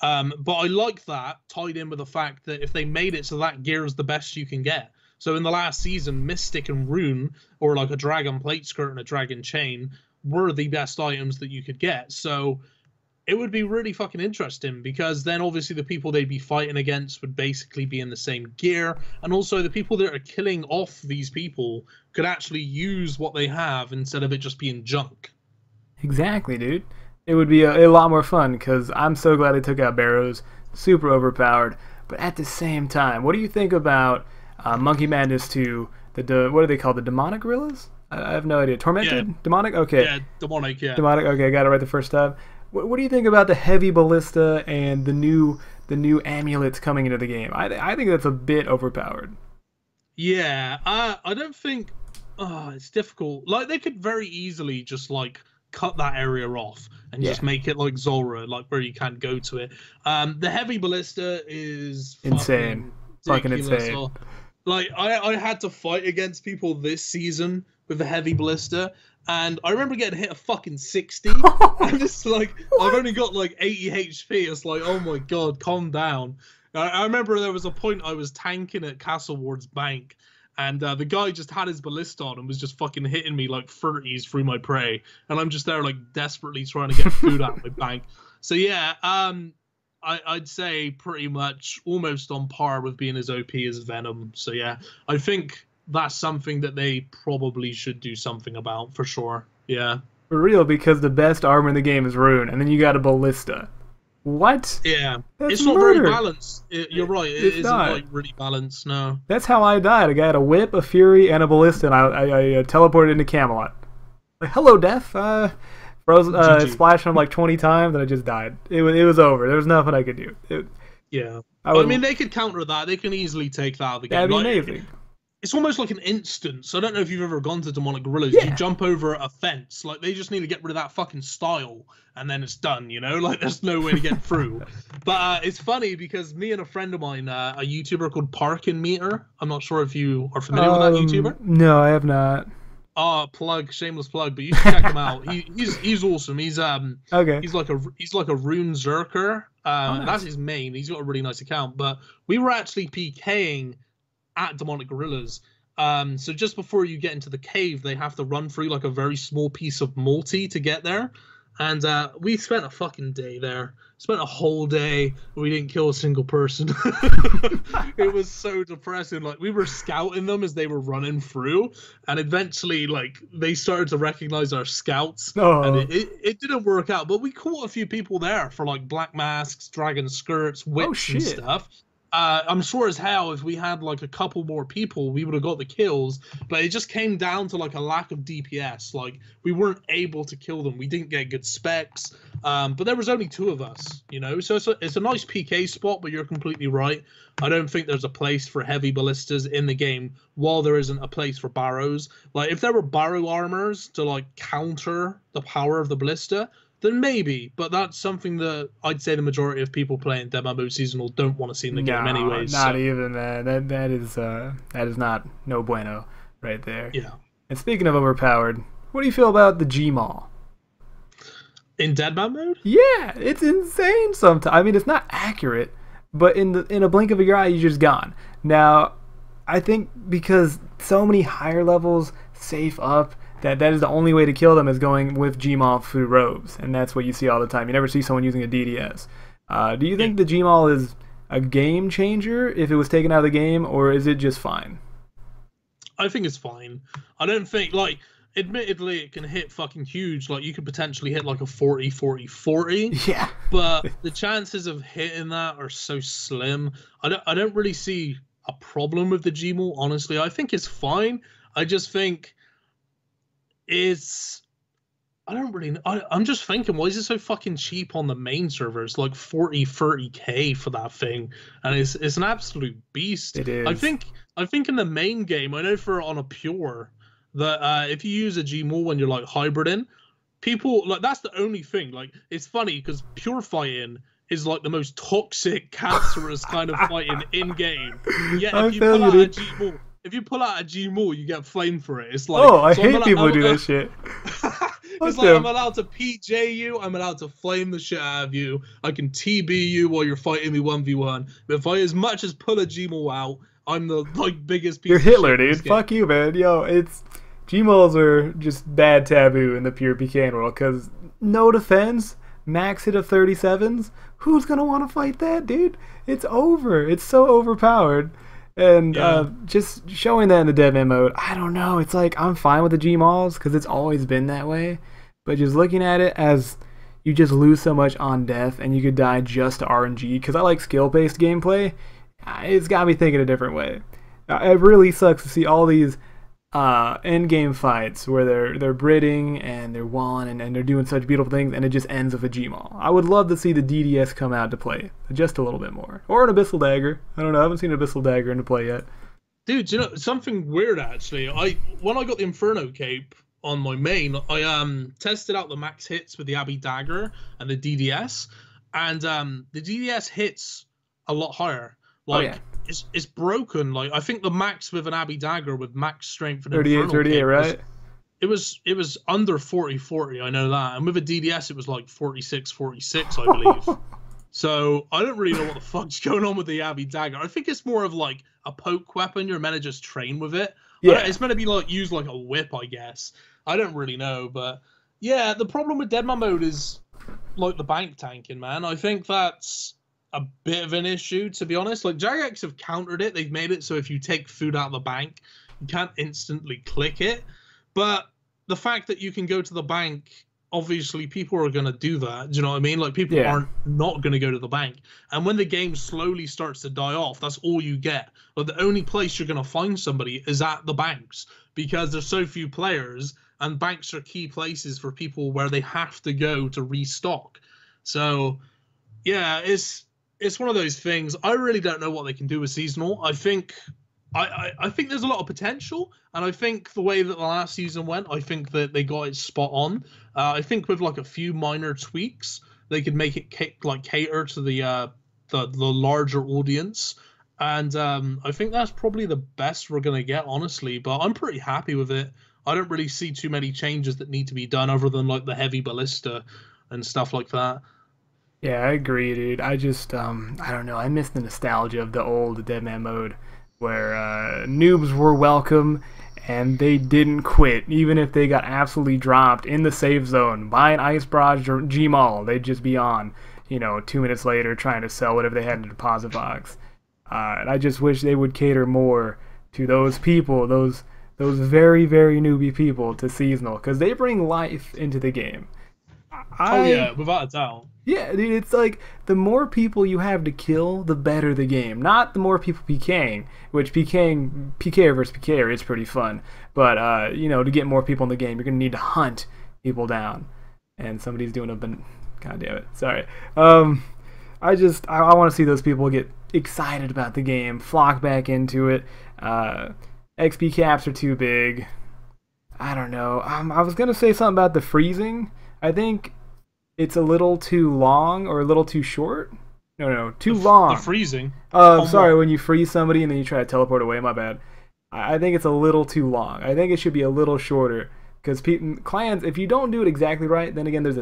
Oh, yeah. But I like that tied in with the fact that if they made it so that gear is the best you can get. So in the last season, Mystic and Rune, or a Dragon Plate Skirt and a Dragon Chain, were the best items that you could get. So it would be really fucking interesting, because then obviously the people they'd be fighting against would basically be in the same gear, and also the people that are killing off these people could actually use what they have instead of it just being junk. Exactly, dude. It would be a lot more fun, because I'm so glad they took out Barrows. Super overpowered. But at the same time, what do you think about Monkey Madness 2, what are they called, the Demonic Gorillas? I have no idea. Tormented? Yeah. Demonic? Okay. Yeah, Demonic, yeah. Demonic, okay, I got it right the first time. What do you think about the heavy ballista and the new amulets coming into the game? I think that's a bit overpowered. Yeah, I don't think... it's difficult. They could very easily just, cut that area off and just make it like Zora, where you can't go to it. The heavy ballista is... insane. Fucking insane. I had to fight against people this season with the heavy ballista, and I remember getting hit a fucking 60. I'm just I've only got 80 HP. It's oh my god, calm down. I remember there was a point I was tanking at Castle Ward's bank, and the guy just had his ballista on and was just fucking hitting me 30s through my prey, and I'm just there desperately trying to get food out of my bank. So yeah, I'd say pretty much almost on par with being as OP as Venom. So yeah, I think that's something that they probably should do something about for sure. Yeah. For real, because the best armor in the game is Rune, and then you got a ballista. What? Yeah. That's it's not murder. very balanced. You're right. It isn't really balanced, no. That's how I died. A guy had a whip, a fury, and a ballista, and I teleported into Camelot. Hello, death. Splashed him 20 times, and I just died. It was over. There was nothing I could do. Yeah. I mean, they could counter that. They can easily take that out of the game. That'd be amazing. it's almost like an instance. I don't know if you've ever gone to Demonic Gorillas. Yeah. You jump over a fence. Like, they just need to get rid of that fucking style, and then it's done, you know? Like, there's no way to get through. But it's funny because me and a friend of mine, a YouTuber called Pking. I'm not sure if you are familiar with that YouTuber. No, I have not. Shameless plug, but you should check him out. He's awesome. He's Okay. he's like a rune zerker. Nice. That's his main. He's got a really nice account. But we were actually PKing at Demonic Gorillas. So just before you get into the cave, they have to run through like a very small piece of multi to get there. And we spent a fucking day there. Spent a whole day. We didn't kill a single person. It was so depressing. Like, we were scouting them as they were running through, and eventually, like, they started to recognize our scouts. Oh. And it didn't work out. But we caught a few people there for like black masks, dragon skirts, whips, and stuff. I'm sure as hell if we had like a couple more people, we would have got the kills. But it just came down to like a lack of DPS. Like, we weren't able to kill them. We didn't get good specs. But there was only 2 of us, you know. So it's a nice PK spot. But you're completely right. I don't think there's a place for heavy ballistas in the game, while there isn't a place for barrows. Like, if there were barrow armors to like counter the power of the ballista, then maybe, but that's something that I'd say the majority of people playing DMM Seasonal don't want to see in the game anyways. Not even, man. That is not no bueno right there. Yeah. And speaking of overpowered, what do you feel about the Gmaul? In deadman mode? Yeah, it's insane sometimes. I mean, it's not accurate, but in a blink of your eye, you're just gone. Now, I think because so many higher levels safe up, that is the only way to kill them is going with Gmaul through robes, and that's what you see all the time. You never see someone using a DDS. Do you think the Gmaul is a game changer if it was taken out of the game, or is it just fine? I think it's fine. I don't think, like, admittedly, it can hit fucking huge. Like, you could potentially hit like a 40-40-40. Yeah. But the chances of hitting that are so slim. I don't really see a problem with the Gmaul, honestly. I think it's fine. I just think I don't really know. I'm just thinking, why is it so fucking cheap on the main server? It's like 40-30K for that thing, and it's an absolute beast. It is. I think in the main game, I know on a pure that if you use a Gmaul when you're like hybriding, people like, that's the only thing. Like, it's funny because pure fighting is like the most toxic, cancerous kind of fighting in game. Yeah, if you pull out a Gmaul, you get flamed for it. It's like, I hate people who do that shit. It's like, I'm allowed to PJ you, I'm allowed to flame the shit out of you, I can TB you while you're fighting me 1v1. But if I as much as pull a Gmaul out, I'm the like biggest piece You're of Hitler, shit dude. Fuck you, man. Yo, Gmauls are just bad taboo in the pure PK world, because no defense, max hit of 37s, who's gonna want to fight that, dude? It's over. It's so overpowered. And just showing that in the DevM mode, I don't know. It's like, I'm fine with the Gmauls because it's always been that way. But just looking at it as you just lose so much on death and you could die just to RNG, because I like skill-based gameplay, it's got me thinking a different way. It really sucks to see all these end-game fights where they're Bridding and they're walling and they're doing such beautiful things, and it just ends with a Gmaul. I would love to see the DDS come out to play just a little bit more, or an Abyssal Dagger. I don't know. I haven't seen an Abyssal Dagger into play yet. Dude, you know something weird actually? When I got the Inferno Cape on my main, I tested out the max hits with the Abbey Dagger and the DDS, and the DDS hits a lot higher. Like, it's broken. Like, I think the max with an Abbey Dagger with max strength and 38, right? It was under 40-40, I know that. And with a DDS, it was like 46-46, I believe. So I don't really know what the fuck's going on with the Abbey Dagger. I think it's more of like a poke weapon. You're meant to just train with it. Yeah. It's meant to be like used like a whip, I guess. I don't really know, but yeah, the problem with Deadman mode is like the bank tanking, man. I think that's a bit of an issue, to be honest. Like, Jagex have countered it. They've made it so if you take food out of the bank, you can't instantly click it. But the fact that you can go to the bank, obviously people are going to do that. Do you know what I mean? Like, people aren't not going to go to the bank. And when the game slowly starts to die off, that's all you get. Like, the only place you're going to find somebody is at the banks, because there's so few players, and banks are key places for people where they have to go to restock. So, yeah, it's one of those things. I really don't know what they can do with seasonal. I think I think there's a lot of potential, and I think the way that the last season went, I think that they got it spot on. I think with like a few minor tweaks, they could make it cater to the larger audience, and I think that's probably the best we're gonna get, honestly. But I'm pretty happy with it. I don't really see too many changes that need to be done, other than like the heavy ballista and stuff like that. Yeah, I agree, dude. I just, I don't know. I miss the nostalgia of the old Deadman mode where noobs were welcome and they didn't quit, even if they got absolutely dropped in the safe zone by an Ice Barrage or Gmaul. They'd just be on, 2 minutes later trying to sell whatever they had in the deposit box. And I just wish they would cater more to those people, those very, very newbie people to Seasonal, because they bring life into the game. Oh yeah, without a doubt. Yeah, dude, it's like the more people you have to kill, the better the game. Not the more people PKing, which PKer versus PKer is pretty fun. But, to get more people in the game, you're going to need to hunt people down. And somebody's doing God damn it. Sorry. I want to see those people get excited about the game, flock back into it. XP caps are too big. I don't know. I was going to say something about the freezing. I think it's a little too long or a little too short. No, too long. The freezing. Sorry, when you freeze somebody and then you try to teleport away, my bad. I think it's a little too long. I think it should be a little shorter. Because clans, if you don't do it exactly right, then again, there's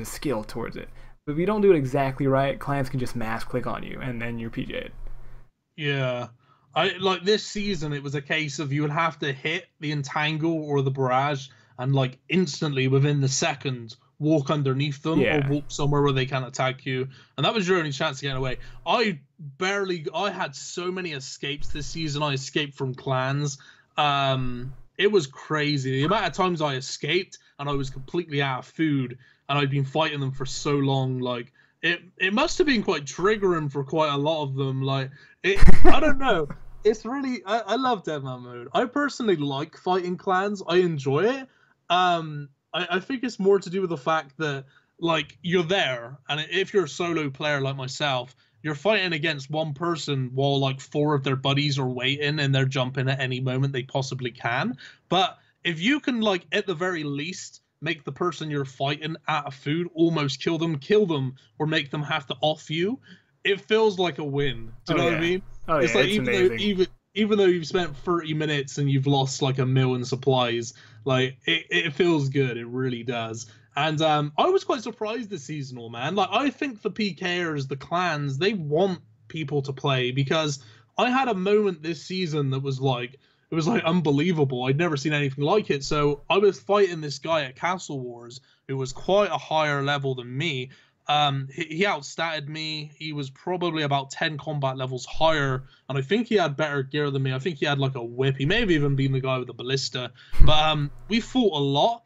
a skill towards it. But if you don't do it exactly right, clans can just mass click on you, and then you're PJ'd. Yeah. Like this season, it was a case of you would have to hit the entangle or the barrage, and like instantly within the second walk underneath them or walk somewhere where they can't attack you, and that was your only chance to get away. I had so many escapes this season. I escaped from clans. It was crazy the amount of times I escaped and I was completely out of food, and I'd been fighting them for so long. Like it must have been quite triggering for quite a lot of them. Like I don't know. It's really I love Deadman mode. I personally like fighting clans. I enjoy it. I think it's more to do with the fact that, like, you're there, and if you're a solo player like myself, you're fighting against one person while, like, 4 of their buddies are waiting, and they're jumping at any moment they possibly can. But if you can, like, at the very least, make the person you're fighting out of food, almost kill them, or make them have to off you, it feels like a win. Do you know what I mean? Oh, it's yeah, like, it's even though you've spent 30 minutes and you've lost like a mil in supplies, like it feels good. It really does. And I was quite surprised this seasonal, man. Like, I think the PKers, the clans, they want people to play, because I had a moment this season that was like, it was like unbelievable. I'd never seen anything like it. So I was fighting this guy at Castle Wars who was quite a higher level than me. He outstatted me. He was probably about 10 combat levels higher, and I think he had better gear than me. I think he had like a whip. He may have even been the guy with the ballista. But we fought a lot,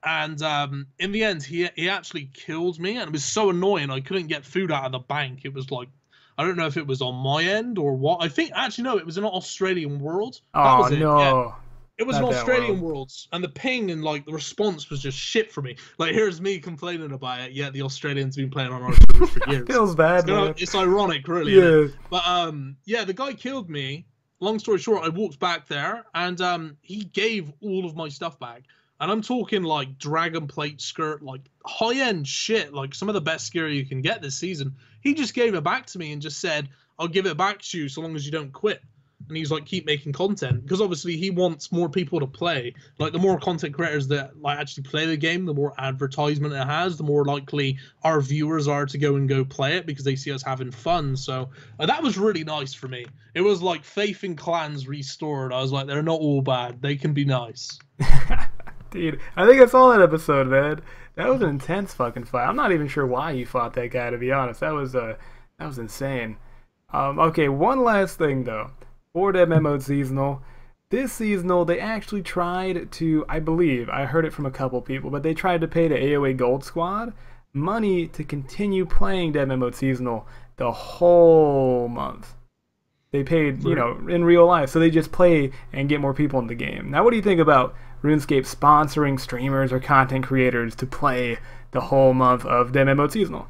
and in the end, he actually killed me, and it was so annoying. I couldn't get food out of the bank. It was like, I don't know if it was on my end or what. I think actually no, it was an Australian world. That was it. No. Yeah. It was Not an that Australian world. Worlds, and the ping and like the response was just shit for me. Like, here's me complaining about it, yet the Australians been playing on our servers for years. Feels bad, man. It's ironic, really. Yeah. But yeah, the guy killed me. Long story short, I walked back there, and he gave all of my stuff back. And I'm talking like dragon plate skirt, like high end shit, like some of the best gear you can get this season. He just gave it back to me and just said, "I'll give it back to you so long as you don't quit." And he's like, keep making content, because obviously he wants more people to play. Like, the more content creators that like actually play the game, the more advertisement it has, the more likely our viewers are to go play it, because they see us having fun. So that was really nice for me. It was like faith in clans restored. I was like, they're not all bad. They can be nice. Dude, I think I saw that episode, man. That was an intense fucking fight. I'm not even sure why you fought that guy, to be honest. That was insane. Okay, one last thing though. For DMM Seasonal, this seasonal they actually tried to, I believe, I heard it from a couple people, but they tried to pay the AOA Gold Squad money to continue playing DMM Seasonal the whole month. They paid, in real life, so they just play and get more people in the game. Now, what do you think about RuneScape sponsoring streamers or content creators to play the whole month of DMM Seasonal?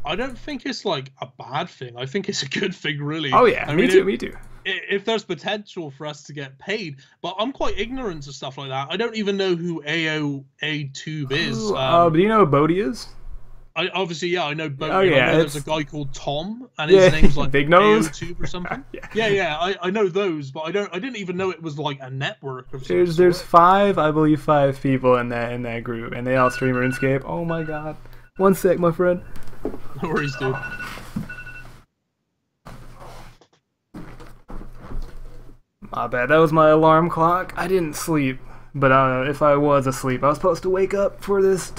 I don't think it's like a bad thing. I think it's a good thing, really. Oh yeah, I me mean, too, me too. If there's potential for us to get paid, but I'm quite ignorant to stuff like that. I don't even know who AOA2 is. Do you know who Bodhi is? I know Boat. Oh yeah, I know there's a guy called Tom, and yeah, his name's like Big Nose AO2 or something. yeah. yeah. I know those, but I didn't even know it was like a network of some There's sort. 5, I believe, 5 people in that group, and they all stream RuneScape. Oh my god. One sec, my friend. No worries, dude. My bad. That was my alarm clock. I didn't sleep, but if I was asleep, I was supposed to wake up for this.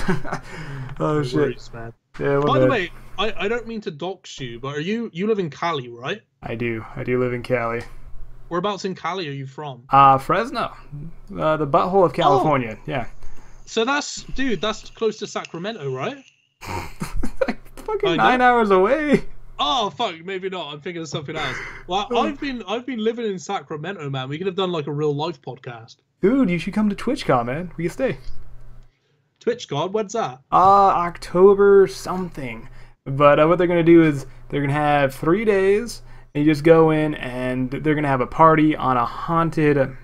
Oh No shit. worries, man. Yeah, By the way, I don't mean to dox you, but you live in Cali, right? I do live in Cali. Whereabouts in Cali are you from? Fresno, the butthole of California. Yeah. So that's close to Sacramento, right? Fucking 9 hours away. Oh fuck, maybe not. I'm thinking of something else. Well, I've been living in Sacramento, man. We could have done like a real life podcast. Dude, you should come to TwitchCon, man. We can stay. TwitchCon, when's that? October something. But what they're gonna do is they're gonna have 3 days, and you just go in, and they're gonna have a party on a haunted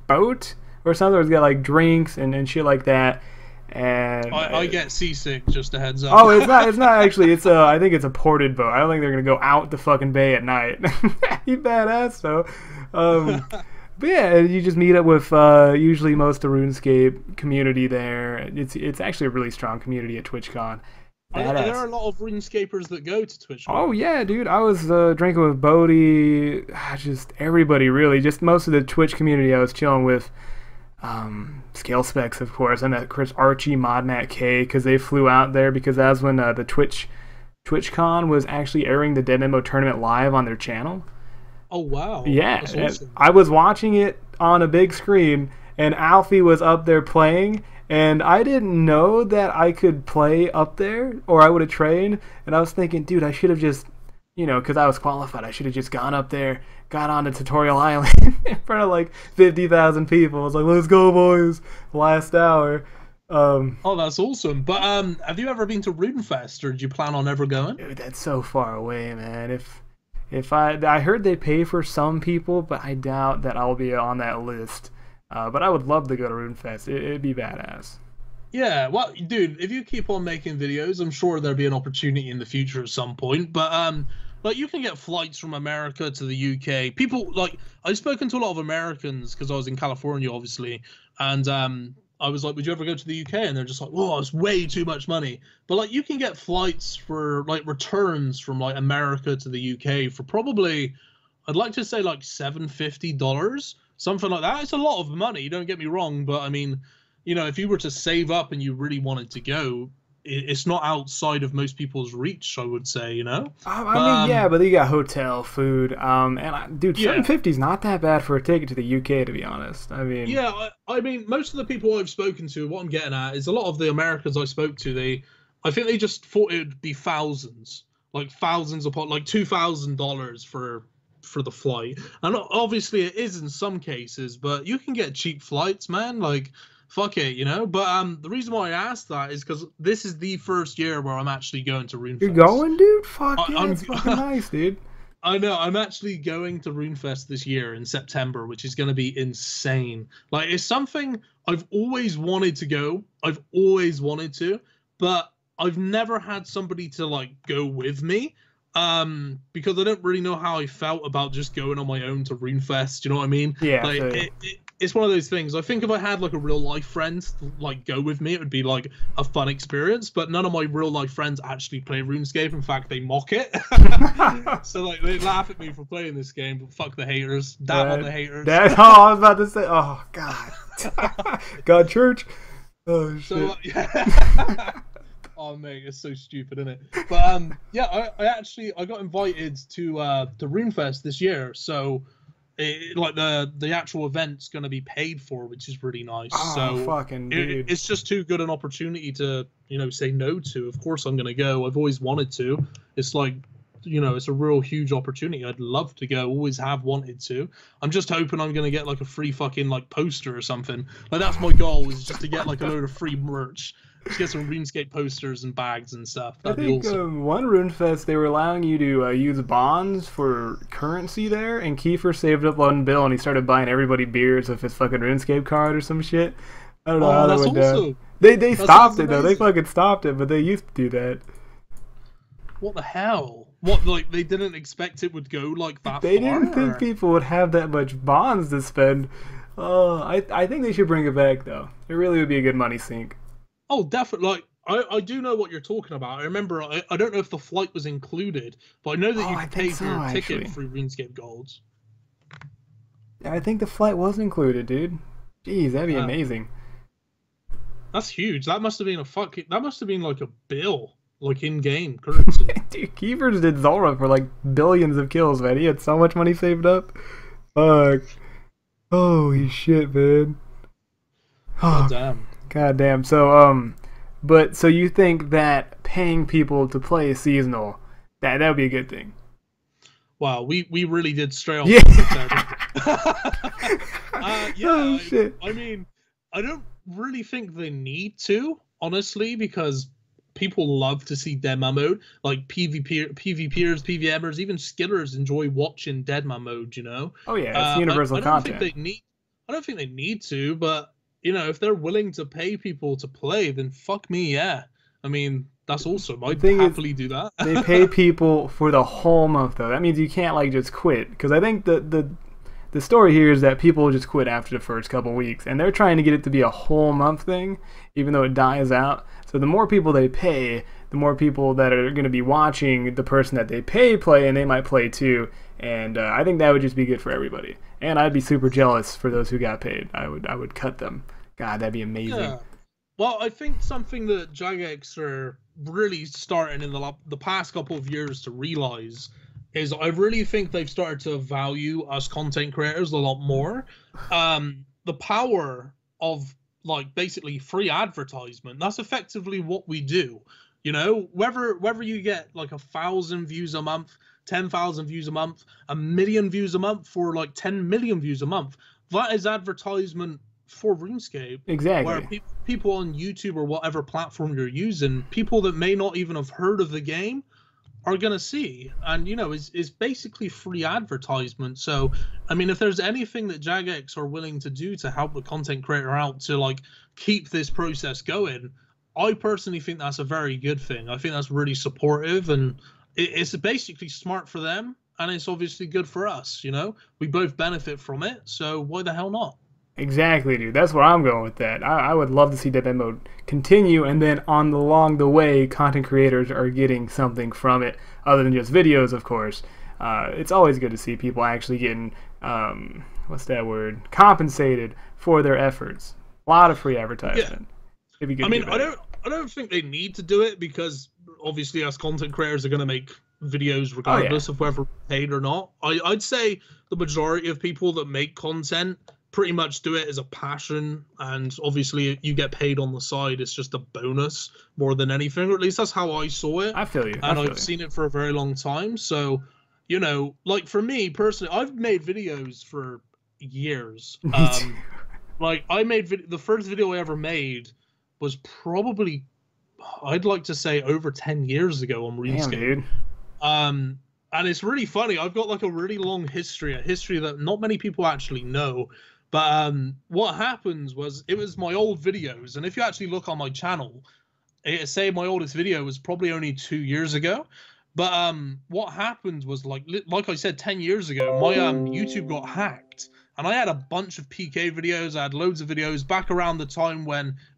boat or something. It's got like drinks and shit like that. And I get seasick. Just a heads up. Oh, it's not actually. It's I think it's a ported boat. I don't think they're gonna go out the fucking bay at night. You badass though. But yeah, you just meet up with usually most of the RuneScape community there. It's actually a really strong community at TwitchCon. There are a lot of RuneScapers that go to TwitchCon. Oh yeah, dude. I was drinking with Bodhi, just everybody really. Just most of the Twitch community I was chilling with. Scale Specs, of course. I met Chris Archie, MintMadCow, because they flew out there because that was when the TwitchCon was actually airing the DMM tournament live on their channel. Oh wow! Yeah, that's awesome. I was watching it on a big screen, and Alfie was up there playing, and I didn't know that I could play up there, or I would have trained. And I was thinking, dude, I should have just, because I was qualified, I should have just gone up there, got on the tutorial island in front of like 50,000 people. I was like, let's go, boys! Last hour. Oh, that's awesome. But have you ever been to Runefest, or did you plan on ever going? Dude, that's so far away, man. If I heard they pay for some people, but I doubt that I'll be on that list. But I would love to go to RuneFest. It'd be badass. Yeah, well, dude, if you keep on making videos, I'm sure there'll be an opportunity in the future at some point. But like, you can get flights from America to the UK. People, like, I've spoken to a lot of Americans because I was in California, obviously, and I was like, would you ever go to the UK? And they're just like, oh, it's way too much money. But like, you can get flights for like returns from like America to the UK for probably, I'd like to say like $750, something like that. It's a lot of money, don't get me wrong, but I mean, if you were to save up and you really wanted to go, it's not outside of most people's reach, I would say, I mean, yeah, but you got hotel, food, dude, $750 is not that bad for a ticket to the UK, to be honest. I mean, yeah, I mean, most of the people I've spoken to, what I'm getting at is a lot of the Americans I spoke to, I think they just thought it would be thousands upon, like $2,000 for the flight, and obviously it is in some cases, but you can get cheap flights, man, like. Fuck it, But the reason why I asked that is because this is the first year where I'm actually going to RuneFest. You're going, dude? Fuck yeah, it's fucking nice, dude. I know. I'm actually going to RuneFest this year in September, which is going to be insane. Like, it's something I've always wanted to go. I've always wanted to, but I've never had somebody to like go with me. Because I don't really know how I felt about just going on my own to RuneFest. You know what I mean? Yeah. Like, it's one of those things. I think if I had like a real life friend to like go with me, it would be like a fun experience. But none of my real life friends actually play RuneScape. In fact, they mock it. So like they laugh at me for playing this game. But fuck the haters. Damn on the haters. I was about to say. Oh god. God church. Oh shit. So, yeah. Oh mate, it's so stupid, isn't it? But yeah, I got invited to RuneFest this year, so the actual event's going to be paid for, which is really nice. Oh, so fucking dude. It's just too good an opportunity to say no to. Of course I'm going to go. I've always wanted to. It's like it's a real huge opportunity. I'd love to go. Always have wanted to. I'm just hoping I'm going to get like a free fucking like poster or something. Like that's my goal, is just to get like a load of free merch. Just get some RuneScape posters and bags and stuff. I That'd be think awesome. one RuneFest they were allowing you to use bonds for currency there, and Kiefer saved up one bill and he started buying everybody beers with his fucking RuneScape card or some shit. I don't know how that that's went down. awesome. They stopped it though. They amazing. fucking stopped it, but they used to do that. What the hell? What, like, they didn't expect it would go like that They far? didn't think people would have that much bonds to spend. I think they should bring it back though. It really would be a good money sink. Oh, definitely. Like, I do know what you're talking about. I remember, I don't know if the flight was included, but I know that you I could pay think for your so, ticket actually. through RuneScape Golds. I think the flight was included, dude. Jeez, that'd be amazing. That's huge. That must have been that must have been like a bill, like in-game currency. Dude, Keepers did Zora for like billions of kills, man. He had so much money saved up. Fuck. Holy shit, man. God damn. God damn. So you think that paying people to play seasonal, that would be a good thing? Wow, we really did stray off. Yeah. Yeah. Oh, shit. I mean, I don't really think they need to, honestly, because people love to see Deadman mode. Like PvPers, PVMers, even skillers enjoy watching Deadman mode. You know. Oh yeah, it's universal I don't content. think they need. I don't think they need to, but you know, if they're willing to pay people to play, then fuck me, yeah. I mean, that's awesome. I'd happily do that. They pay people for the whole month, though. That means you can't like just quit. Because I think the story here is that people just quit after the first couple weeks, and they're trying to get it to be a whole month thing, even though it dies out. So the more people they pay, the more people that are going to be watching the person that they pay play, and they might play too. And I think that would just be good for everybody. And I'd be super jealous for those who got paid. I would cut them. God, that'd be amazing. Yeah. Well, I think something that Jagex are really starting in the past couple of years to realize is I really think they've started to value us content creators a lot more. The power of like basically free advertisement, that's effectively what we do. You know, whether you get like 1,000 views a month, 10,000 views a month, 1,000,000 views a month, or like 10 million views a month, that is advertisement for RuneScape. Exactly. Where people on YouTube or whatever platform you're using, people that may not even have heard of the game, are gonna see, and you know, is basically free advertisement. So, I mean, if there's anything that Jagex are willing to do to help the content creator out to like keep this process going, I personally think that's a very good thing. I think that's really supportive, and it's basically smart for them, and it's obviously good for us. You know, we both benefit from it, so why the hell not? Exactly, dude. That's where I'm going with that. I would love to see Deadman mode continue, and then along the way, content creators are getting something from it, other than just videos, of course. It's always good to see people actually getting, what's that word? Compensated for their efforts. A lot of free advertisement. Yeah. It'd be good. I mean, I don't think they need to do it because obviously, us content creators are going to make videos regardless of whether paid or not. I'd say the majority of people that make content pretty much do it as a passion, and obviously you get paid on the side. It's just a bonus more than anything, or at least that's how I saw it. I feel you. And I've seen it for a very long time. So, you know, like for me personally, I've made videos for years. Like I made the first video I ever made was probably, I'd like to say, over 10 years ago on RuneScape. Damn, dude. And it's really funny. I've got like a really long history, a history that not many people actually know. But what happens was, it was my old videos, and if you actually look on my channel, say my oldest video was probably only 2 years ago. But what happened was, like I said, 10 years ago, my YouTube got hacked, and I had a bunch of PK videos. I had loads of videos back around the time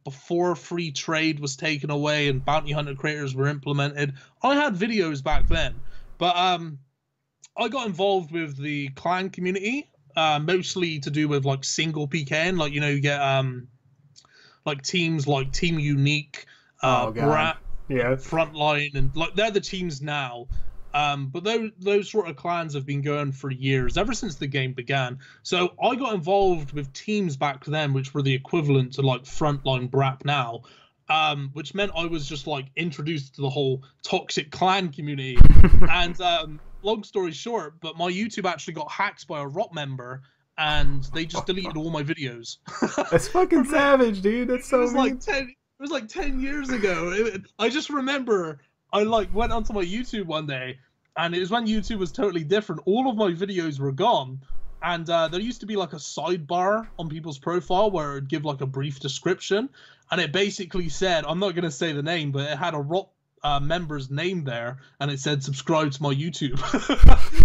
before free trade was taken away and bounty hunter creators were implemented. I had videos back then, but I got involved with the clan community. Mostly to do with like single PKing, like, you know, you get like teams like Team Unique, Brat, Frontline, and like they're the teams now. But those sort of clans have been going for years, ever since the game began. So I got involved with teams back then, which were the equivalent to like Frontline Brat now. Which meant I was just like introduced to the whole toxic clan community. And long story short, but my YouTube actually got hacked by a ROT member, and they just deleted all my videos. That's fucking savage, dude. That's so mean. was like 10 years ago. I just remember I like went onto my YouTube one day, and it was when YouTube was totally different. All of my videos were gone, and there used to be like a sidebar on people's profile where it would give like a brief description, and it basically said, I'm not gonna say the name, but it had a rock member's name there, and it said subscribe to my YouTube.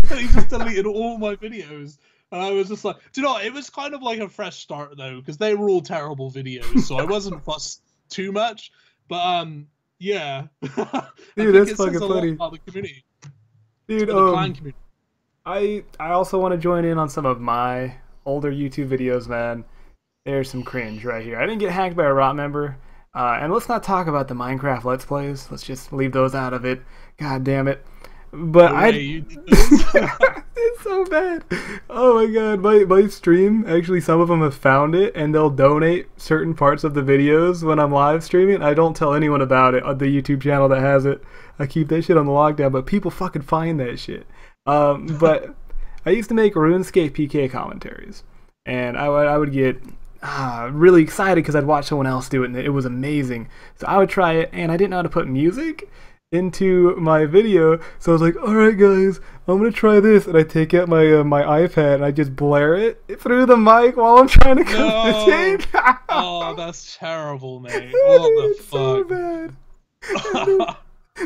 And he just deleted all my videos. And I was just like, do you know what? It was kind of like a fresh start though, because they were all terrible videos, so I wasn't fussed too much. But yeah, dude, that's fucking funny. About the community, dude. The clan community. I also want to join in on some of my older YouTube videos, man. There's some cringe right here. I didn't get hacked by a rot member. And let's not talk about the Minecraft Let's Plays. Let's just leave those out of it. God damn it. But it's so bad. Oh my god, my stream, actually some of them have found it, and they'll donate certain parts of the videos when I'm live streaming. I don't tell anyone about it on the YouTube channel that has it. I keep that shit on the lockdown, but people fucking find that shit. But I used to make RuneScape PK commentaries, and I would get really excited because I'd watch someone else do it, and it was amazing. So I would try it, and I didn't know how to put music into my video, so I was like, alright guys, I'm gonna try this, and I take out my my iPad and I just blare it through the mic while I'm trying to commentate. Oh, that's terrible, mate. What the fuck? So bad.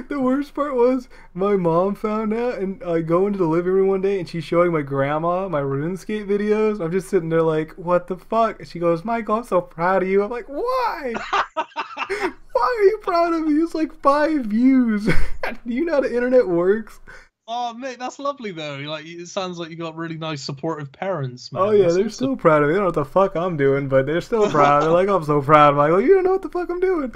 The worst part was my mom found out, and I go into the living room one day and she's showing my grandma my RuneScape videos. I'm just sitting there like, what the fuck? And she goes, Michael, I'm so proud of you. I'm like, why? Why are you proud of me? It's like 5 views. Do you know how the internet works? Oh, mate, that's lovely though. Like, it sounds like you got really nice, supportive parents, man. Oh yeah, they're still proud of me. They don't know what the fuck I'm doing, but they're still proud. They're like, I'm so proud. I'm like, you don't know what the fuck I'm doing.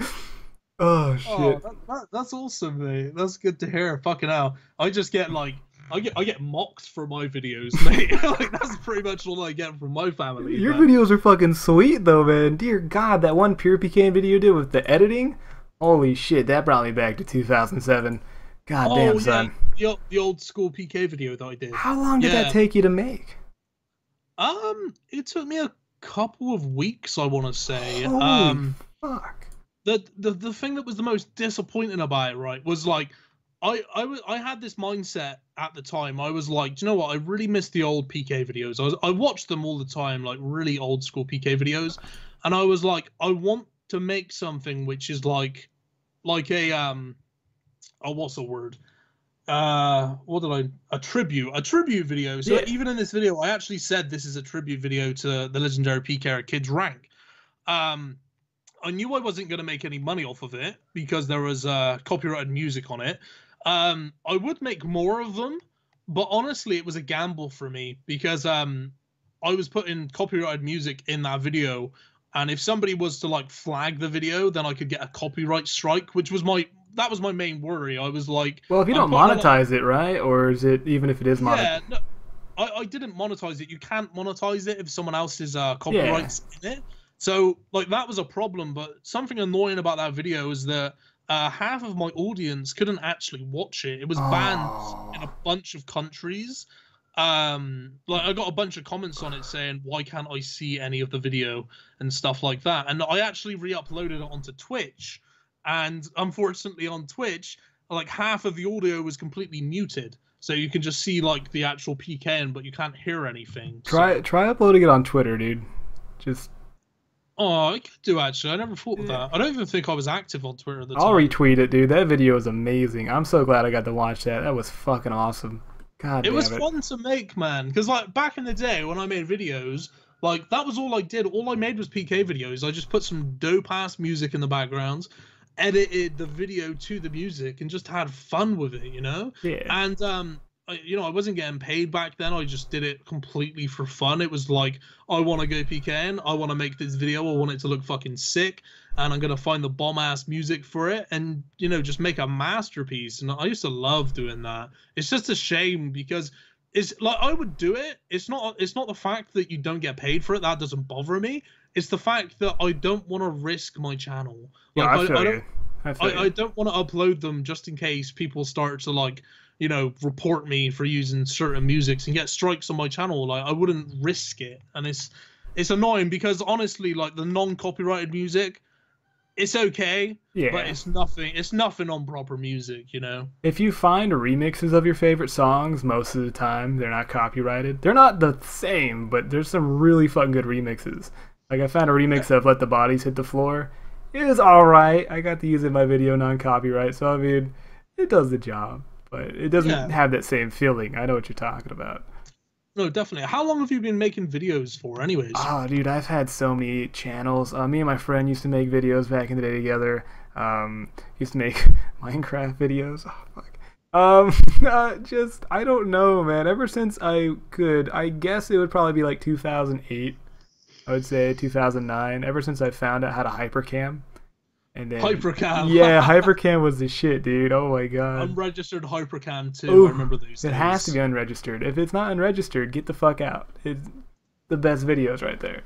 Oh shit. Oh, that's awesome, mate. That's good to hear. Fucking hell. I just get like, I get mocked for my videos, mate. Like, that's pretty much all I get from my family. Your videos are fucking sweet though, man. Dear God, that one Pure PK video you did with the editing, holy shit, that brought me back to 2007. God damn, son. Yeah, the old school PK video that I did. How long did that take you to make? It took me a couple of weeks, I want to say. Holy fuck. The thing that was the most disappointing about it, right, was like, I had this mindset at the time. I was like, do you know what? I really miss the old PK videos. I watched them all the time, like really old school PK videos, and I was like, I want to make something which is like a oh, what's the word? A tribute video. So yeah. Even in this video, I actually said this is a tribute video to the legendary PK Kids rank. I knew I wasn't going to make any money off of it because there was copyrighted music on it. I would make more of them, but honestly, it was a gamble for me because I was putting copyrighted music in that video, and if somebody was to like flag the video, then I could get a copyright strike, which was my main worry. I was like, well, if you don't monetize it, right? Or is it even if it is monetized? Yeah, no, I didn't monetize it. You can't monetize it if someone else's copyrights in it. So, like, that was a problem, but something annoying about that video is that half of my audience couldn't actually watch it. It was banned in a bunch of countries. Like, I got a bunch of comments on it saying, why can't I see any of the video and stuff like that? And I actually re-uploaded it onto Twitch, and unfortunately on Twitch, like, half of the audio was completely muted. So you can just see, like, the actual PKing, but you can't hear anything. Try uploading it on Twitter, dude. Just... Oh, I could do actually. I never thought of that. I don't even think I was active on Twitter at the time. I'll retweet it, dude. That video is amazing. I'm so glad I got to watch that. That was fucking awesome. God damn it. It was fun to make, man. Because like back in the day when I made videos, like that was all I did. All I made was PK videos. I just put some dope-ass music in the background, edited the video to the music, and just had fun with it, you know? Yeah. And you know, I wasn't getting paid back then. I just did it completely for fun. It was like, I want to go PKing. I want to make this video. I want it to look fucking sick. And I'm going to find the bomb-ass music for it and, you know, just make a masterpiece. And I used to love doing that. It's just a shame because it's like, I would do it. It's not the fact that you don't get paid for it. That doesn't bother me. It's the fact that I don't want to risk my channel. Like, yeah, I don't want to upload them just in case people start to like, you know, report me for using certain musics and get strikes on my channel. Like, I wouldn't risk it. And it's annoying because honestly, like the non-copyrighted music, it's okay, Yeah. but it's nothing. It's nothing on proper music, you know. If you find remixes of your favorite songs, most of the time they're not copyrighted. They're not the same, but there's some really fucking good remixes. Like I found a remix of "Let the Bodies Hit the Floor." It was all right. I got to use it in my video non-copyright, so I mean, it does the job, but it doesn't have that same feeling. I know what you're talking about. No, definitely. How long have you been making videos for, anyways? Oh, dude, I've had so many channels. Me and my friend used to make videos back in the day together. Used to make Minecraft videos. Oh, fuck. Just, I don't know, man. Ever since I guess it would probably be like 2008. I would say 2009. Ever since I found out how to hypercam. And then, Hypercam. Yeah, hypercam was the shit, dude. Oh my god. Unregistered hypercam too. Ooh, I remember those days. It has to be unregistered. If it's not unregistered, get the fuck out. It's the best videos right there.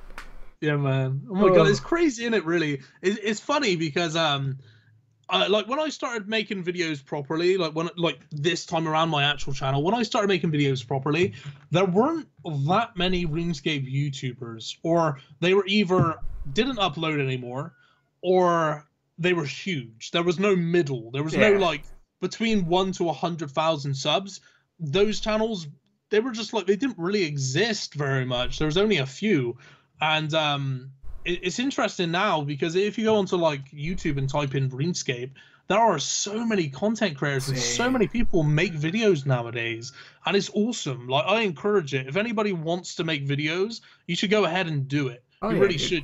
Yeah, man. Oh my god, it's crazy, isn't it? Really, it's funny because like when I started making videos properly, like this time around my actual channel, when I started making videos properly, there weren't that many RuneScape YouTubers, or they were either didn't upload anymore, or they were huge. There was no middle. There was no like between 1 to 100,000 subs. Those channels, they were just like, they didn't really exist very much. There was only a few, and it's interesting now because if you go onto like YouTube and type in RuneScape, there are so many content creators and so many people make videos nowadays, and it's awesome. Like I encourage it. If anybody wants to make videos, you should go ahead and do it. You really should.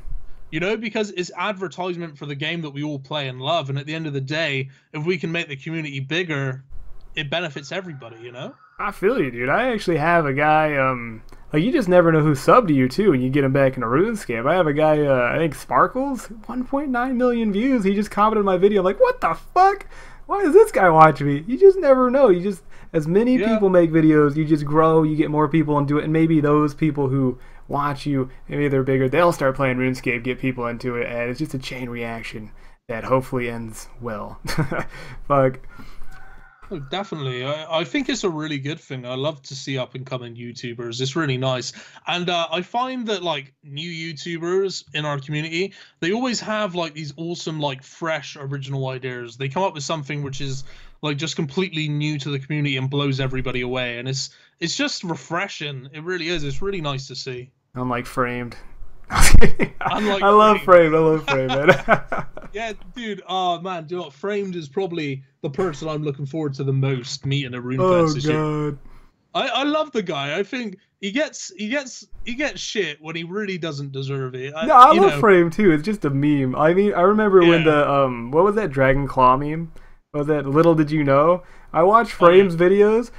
You know, because it's advertisement for the game that we all play and love. And at the end of the day, if we can make the community bigger, it benefits everybody, you know? I feel you, dude. I actually have a guy, like, you just never know who subbed to you, too, when you get him back in a RuneScape. I have a guy, I think Sparkles, 1.9 million views. He just commented on my video. I'm like, what the fuck? Why does this guy watch me? You just never know. You just, as many people make videos, you just grow, you get more people into it, and maybe those people who watch you, maybe they're bigger, they'll start playing RuneScape, get people into it, and it's just a chain reaction that hopefully ends well. Fuck. Oh, definitely. I think it's a really good thing. I love to see up and coming YouTubers. It's really nice. And I find that like new YouTubers in our community, they always have like these awesome, like fresh, original ideas. They come up with something which is like just completely new to the community and blows everybody away. And it's just refreshing. It really is. It's really nice to see. Unlike Framed. I love Framed. I love Framed, man. Yeah, dude. Oh man, do you know what? Framed is probably the person I'm looking forward to the most meeting at RuneFest this year. I love the guy. I think he gets shit when he really doesn't deserve it. No, I love Framed too. It's just a meme. I mean, I remember when the what was that Dragon Claw meme? What was that Little Did You Know? I watched Frame's videos.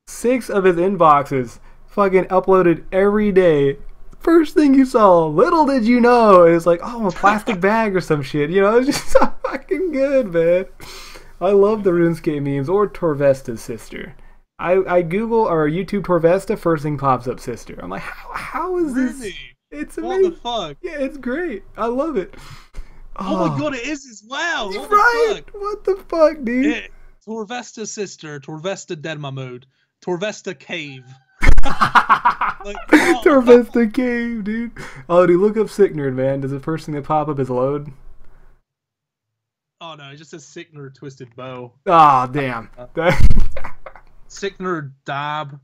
6 of his inboxes fucking uploaded every day. First thing you saw, little did you know, it was like, oh, a plastic bag or some shit. You know, it's just so fucking good, man. I love the RuneScape memes, or Torvesta's sister. I Google or YouTube Torvesta, first thing pops up sister. I'm like, how is this? Really? It's amazing. What the fuck? Yeah, it's great. I love it. Oh my god, it is as well. What right? The fuck? What the fuck, dude? Yeah. Torvesta's sister, Torvesta Derma mode, Torvesta Cave. Like, Torvesta Cave, dude. Oh, dude, look up Sick Nerd, man. Does the first thing that pop up is load? Oh no, it just says Sick Nerd Twisted Bow. Ah, damn. Sick Nerd Dab.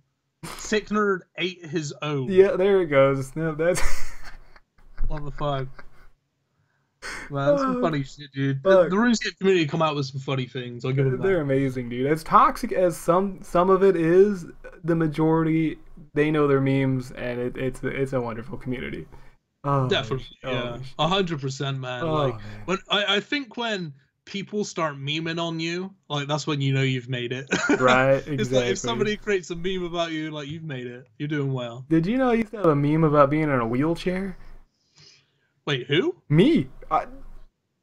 Sick Nerd ate his own. Yeah, there it goes. No, that's what the fuck. Man, that's some funny shit, dude. The RuneScape community come out with some funny things. I'll give them that. They're amazing, dude. As toxic as some of it is, the majority, they know their memes, and it's a wonderful community. Oh, definitely, yeah, 100%, man. Like, man. When I think when people start memeing on you, like that's when you know you've made it. Right, exactly. It's like if somebody creates a meme about you, like you've made it. You're doing well. Did you know I used to have a meme about being in a wheelchair? Wait, who? Me.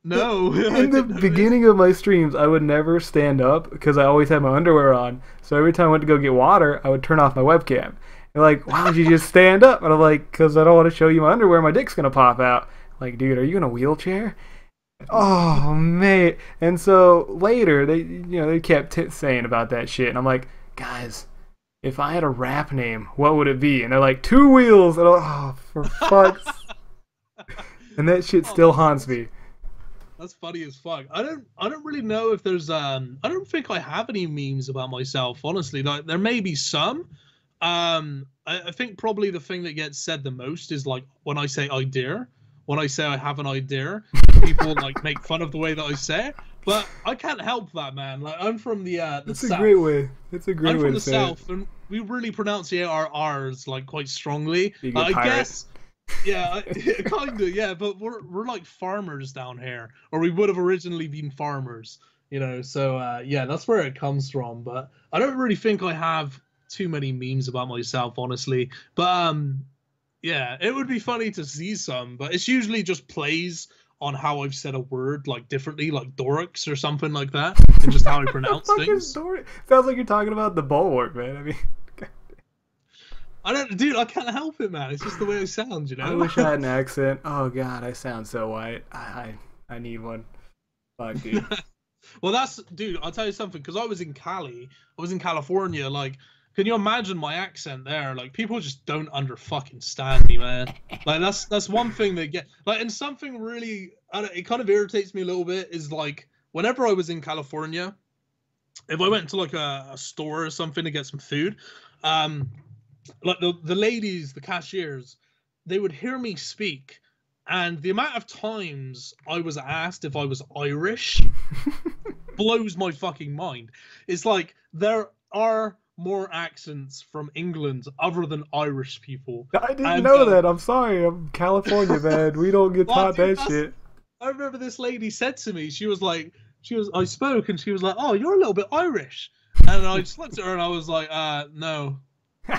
No. In the beginning of my streams, I would never stand up because I always had my underwear on. So every time I went to go get water, I would turn off my webcam. They're like, why would you just stand up? And I'm like, because I don't want to show you my underwear. My dick's going to pop out. Like, dude, are you in a wheelchair? Oh, mate. And so later, they kept saying about that shit. And I'm like, guys, if I had a rap name, what would it be? And they're like, Two Wheels. And I'm like, oh, for fuck's. And that shit still haunts me. That's funny as fuck. I don't really know if there's I don't think I have any memes about myself, honestly. Like there may be some. I think probably the thing that gets said the most is like when I say idea. When I say I have an idea, people like make fun of the way that I say it. But I can't help that, man. Like I'm from the That's South. a great way. It's a great way to say it. I'm from the South, and we really pronunciate our R's like quite strongly. I guess. Yeah, kind of. Yeah, but we're like farmers down here, or we would have originally been farmers, you know. So yeah, that's where it comes from. But I don't really think I have too many memes about myself, honestly. But yeah, it would be funny to see some. But it's usually just plays on how I've said a word like differently, like Dorix or something like that, and just how I pronounce things. Sounds like you're talking about the bulwark, man. I mean. Dude, I can't help it, man. It's just the way I sound, you know? I wish I had an accent. Oh, God, I sound so white. I need one. Fuck, dude. Well, dude, I'll tell you something, because I was in California, like, can you imagine my accent there? Like, people just don't fucking stand me, man. Like, that's one thing they get. Like, and something really, it kind of irritates me a little bit, is, like, whenever I was in California, if I went to, like, a store or something to get some food, like the ladies, the cashiers, they would hear me speak, and the amount of times I was asked if I was Irish blows my fucking mind. It's like there are more accents from England other than Irish people. I didn't know that. I'm sorry. I'm California, man. We don't get taught that shit. I remember this lady said to me, I spoke, and she was like, "Oh, you're a little bit Irish," and I just looked at her and I was like, "No."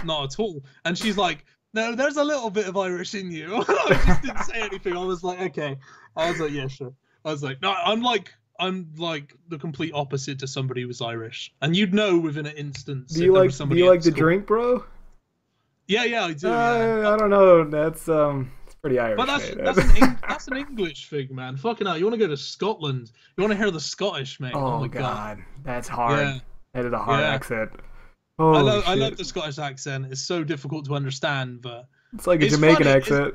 Not at all. And she's like, "No, there's a little bit of Irish in you." I just didn't say anything. I was like, "Okay." I was like, "Yeah, sure." I was like, "No, I'm like the complete opposite to somebody who's Irish." And you'd know within an instance. Do you like the drink, bro? Yeah, I do. I don't know. That's it's pretty Irish. But that's an English thing, man. Fucking hell, you want to go to Scotland? You want to hear the Scottish, mate? Oh my god, that's hard. Yeah. That is a hard accent. I love the Scottish accent. It's so difficult to understand, but it's like a Jamaican accent.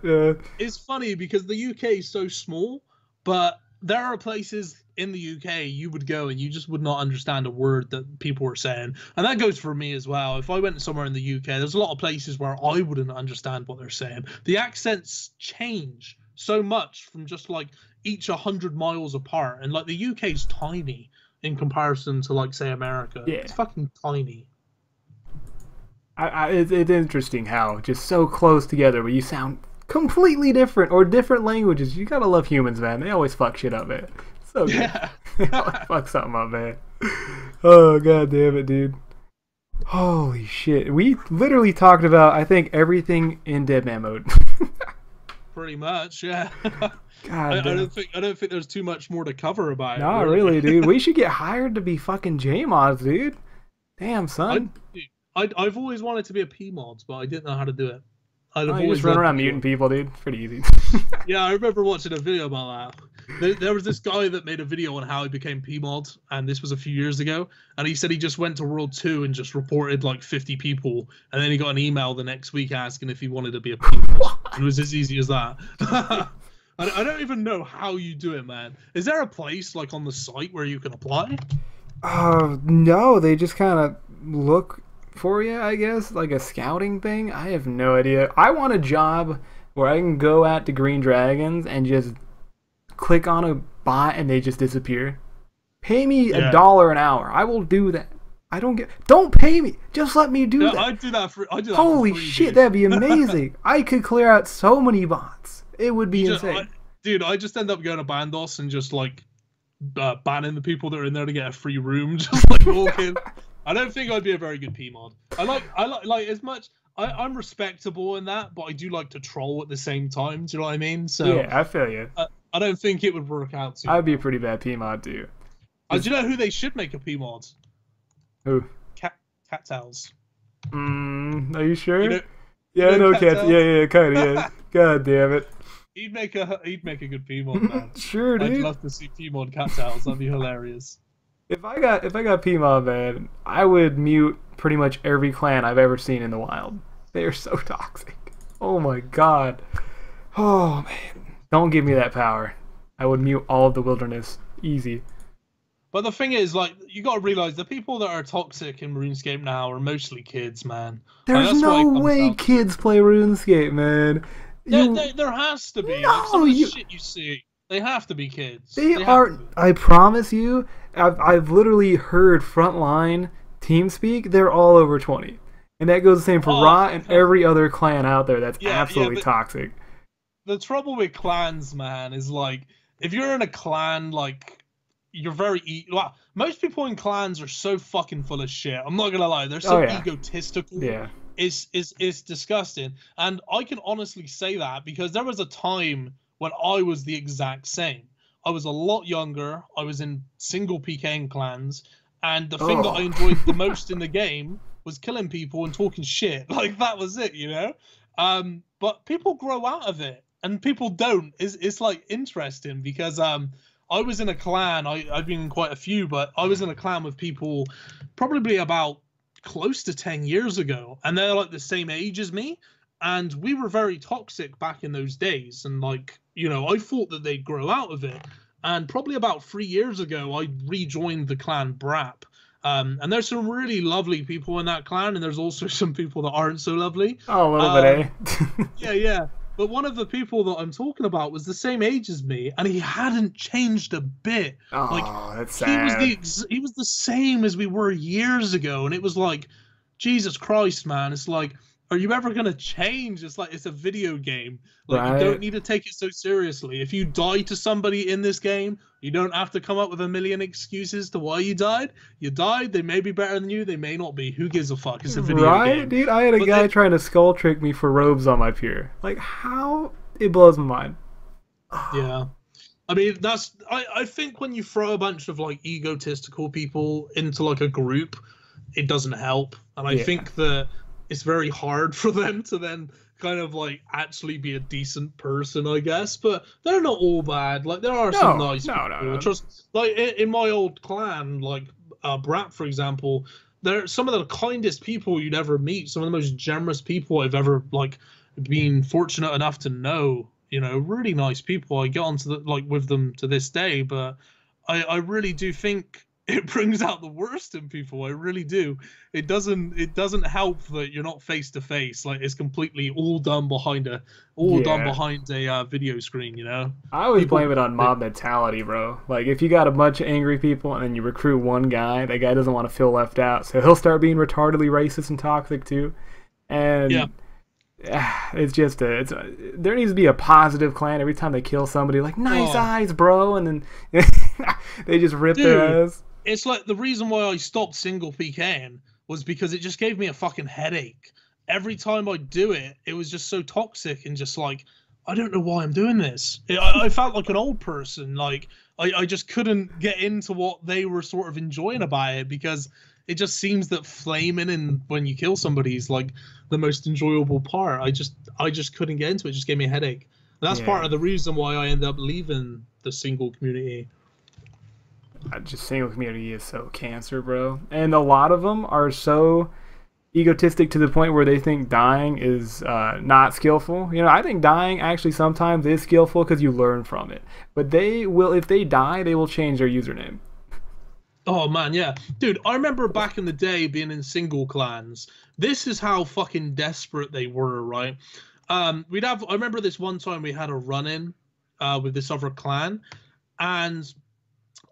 It's funny because the UK is so small, but there are places in the UK you would go and you just would not understand a word that people were saying. And that goes for me as well. If I went somewhere in the UK, there's a lot of places where I wouldn't understand what they're saying. The accents change so much from just like each 100 miles apart. And like the UK is tiny in comparison to like, say, America. Yeah. It's fucking tiny. It's interesting how just so close together, but you sound completely different or different languages. You gotta love humans, man. They always fuck shit up, man. So good. Yeah. They always fuck something up, man. Oh god damn it, dude. Holy shit. We literally talked about, I think, everything in Deadman mode. Pretty much, yeah. God damn. I don't think there's too much more to cover about it. Nah, really, dude. We should get hired to be fucking J-mods, dude. Damn, son. I've always wanted to be a P-mod, but I didn't know how to do it. You just run around muting people, dude. It's pretty easy. Yeah, I remember watching a video about that. There was this guy that made a video on how he became P-mod, and this was a few years ago. And he said he just went to World 2 and just reported like 50 people, and then he got an email the next week asking if he wanted to be a P-mod. It was as easy as that. I don't even know how you do it, man. Is there a place like on the site where you can apply? No, they just kind of look for you, I guess, like a scouting thing. I have no idea. I want a job where I can go out to Green Dragons and just click on a bot and they just disappear. Pay me $1 an hour. I will do that. Don't pay me. Just let me do that. I do that Holy for free, shit, dude. That'd be amazing. I could clear out so many bots. It would be insane. I just end up going to Bandos and just like banning the people that are in there to get a free room. Just like walking. I don't think I'd be a very good P-mod. I like as much. I'm respectable in that, but I do like to troll at the same time. Do you know what I mean? So yeah, I feel you. I don't think it would work out. I'd be a pretty bad P-mod too. Do you know who they should make a P-mod? Who? Cattails. Are you sure? I know cats. Yeah, kind of. Yeah. God damn it. He'd make a good P-mod, man. Sure, dude. I'd love to see P-mod Cattails. That'd be hilarious. If I got P-mod, man, I would mute pretty much every clan I've ever seen in the wild. They are so toxic. Oh my god. Oh man. Don't give me that power. I would mute all of the wilderness. Easy. But the thing is, like, you got to realize the people that are toxic in RuneScape now are mostly kids, man. There's like, no way kids play RuneScape, man. There has to be. No, like, some of the shit you see, they have to be kids. They are. I promise you, I've literally heard frontline TeamSpeak. They're all over 20, and that goes the same for Ra and every other clan out there. That's absolutely toxic. The trouble with clans, man, is like if you're in a clan, like. You're very well, most people in clans are so fucking full of shit. I'm not gonna lie, they're so egotistical. Yeah, it's disgusting. And I can honestly say that because there was a time when I was the exact same. I was a lot younger. I was in single PKing clans, and the thing that I enjoyed the most in the game was killing people and talking shit. Like that was it, you know. But people grow out of it, and people don't. It's like interesting because I was in a clan, I've been in quite a few, but I was in a clan with people probably about close to 10 years ago, and they're like the same age as me, and we were very toxic back in those days, and like, you know, I thought that they'd grow out of it, and probably about 3 years ago, I rejoined the clan Brap, and there's some really lovely people in that clan, and there's also some people that aren't so lovely. Oh, a little bit, eh? Yeah. But one of the people that I'm talking about was the same age as me, and he hadn't changed a bit. Oh, like, that's sad. He was the same as we were years ago, and it was like, Jesus Christ, man! It's like, are you ever gonna change? It's like it's a video game. Like you don't need to take it so seriously. If you die to somebody in this game, you don't have to come up with a million excuses to why you died. You died. They may be better than you. They may not be. Who gives a fuck? It's a video game. Dude, I had a guy trying to skull trick me for robes on my pier. Like how? It blows my mind. Yeah. I mean, I think when you throw a bunch of like egotistical people into like a group, it doesn't help. And I think that it's very hard for them to then kind of like actually be a decent person, I guess. But they're not all bad. Like there are some nice people. No. Just like in my old clan, like Brat, for example, they're some of the kindest people you'd ever meet. Some of the most generous people I've ever like been fortunate enough to know. You know, really nice people. I get onto with them to this day, but I really do think it brings out the worst in people. I really do. It doesn't help that you're not face to face. Like it's completely all done behind a video screen. You know. I always blame it on mob mentality, bro. Like if you got a bunch of angry people and then you recruit one guy, that guy doesn't want to feel left out, so he'll start being retardedly racist and toxic too. And it's just there needs to be a positive clan every time they kill somebody. Like nice eyes, bro, and then they just rip their ass. It's like the reason why I stopped single PKing was because it just gave me a fucking headache. Every time I do it, it was just so toxic and just like, I don't know why I'm doing this. I felt like an old person. Like I just couldn't get into what they were sort of enjoying about it because it just seems that flaming and when you kill somebody is like the most enjoyable part. I just couldn't get into it. It just gave me a headache. And that's part of the reason why I ended up leaving the single community. Just single community is so cancer, bro. And a lot of them are so egotistic to the point where they think dying is not skillful. You know, I think dying actually sometimes is skillful because you learn from it. But they will, if they die, they will change their username. Oh man, yeah. Dude, I remember back in the day being in single clans. This is how fucking desperate they were, right? I remember this one time we had a run-in with this other clan, and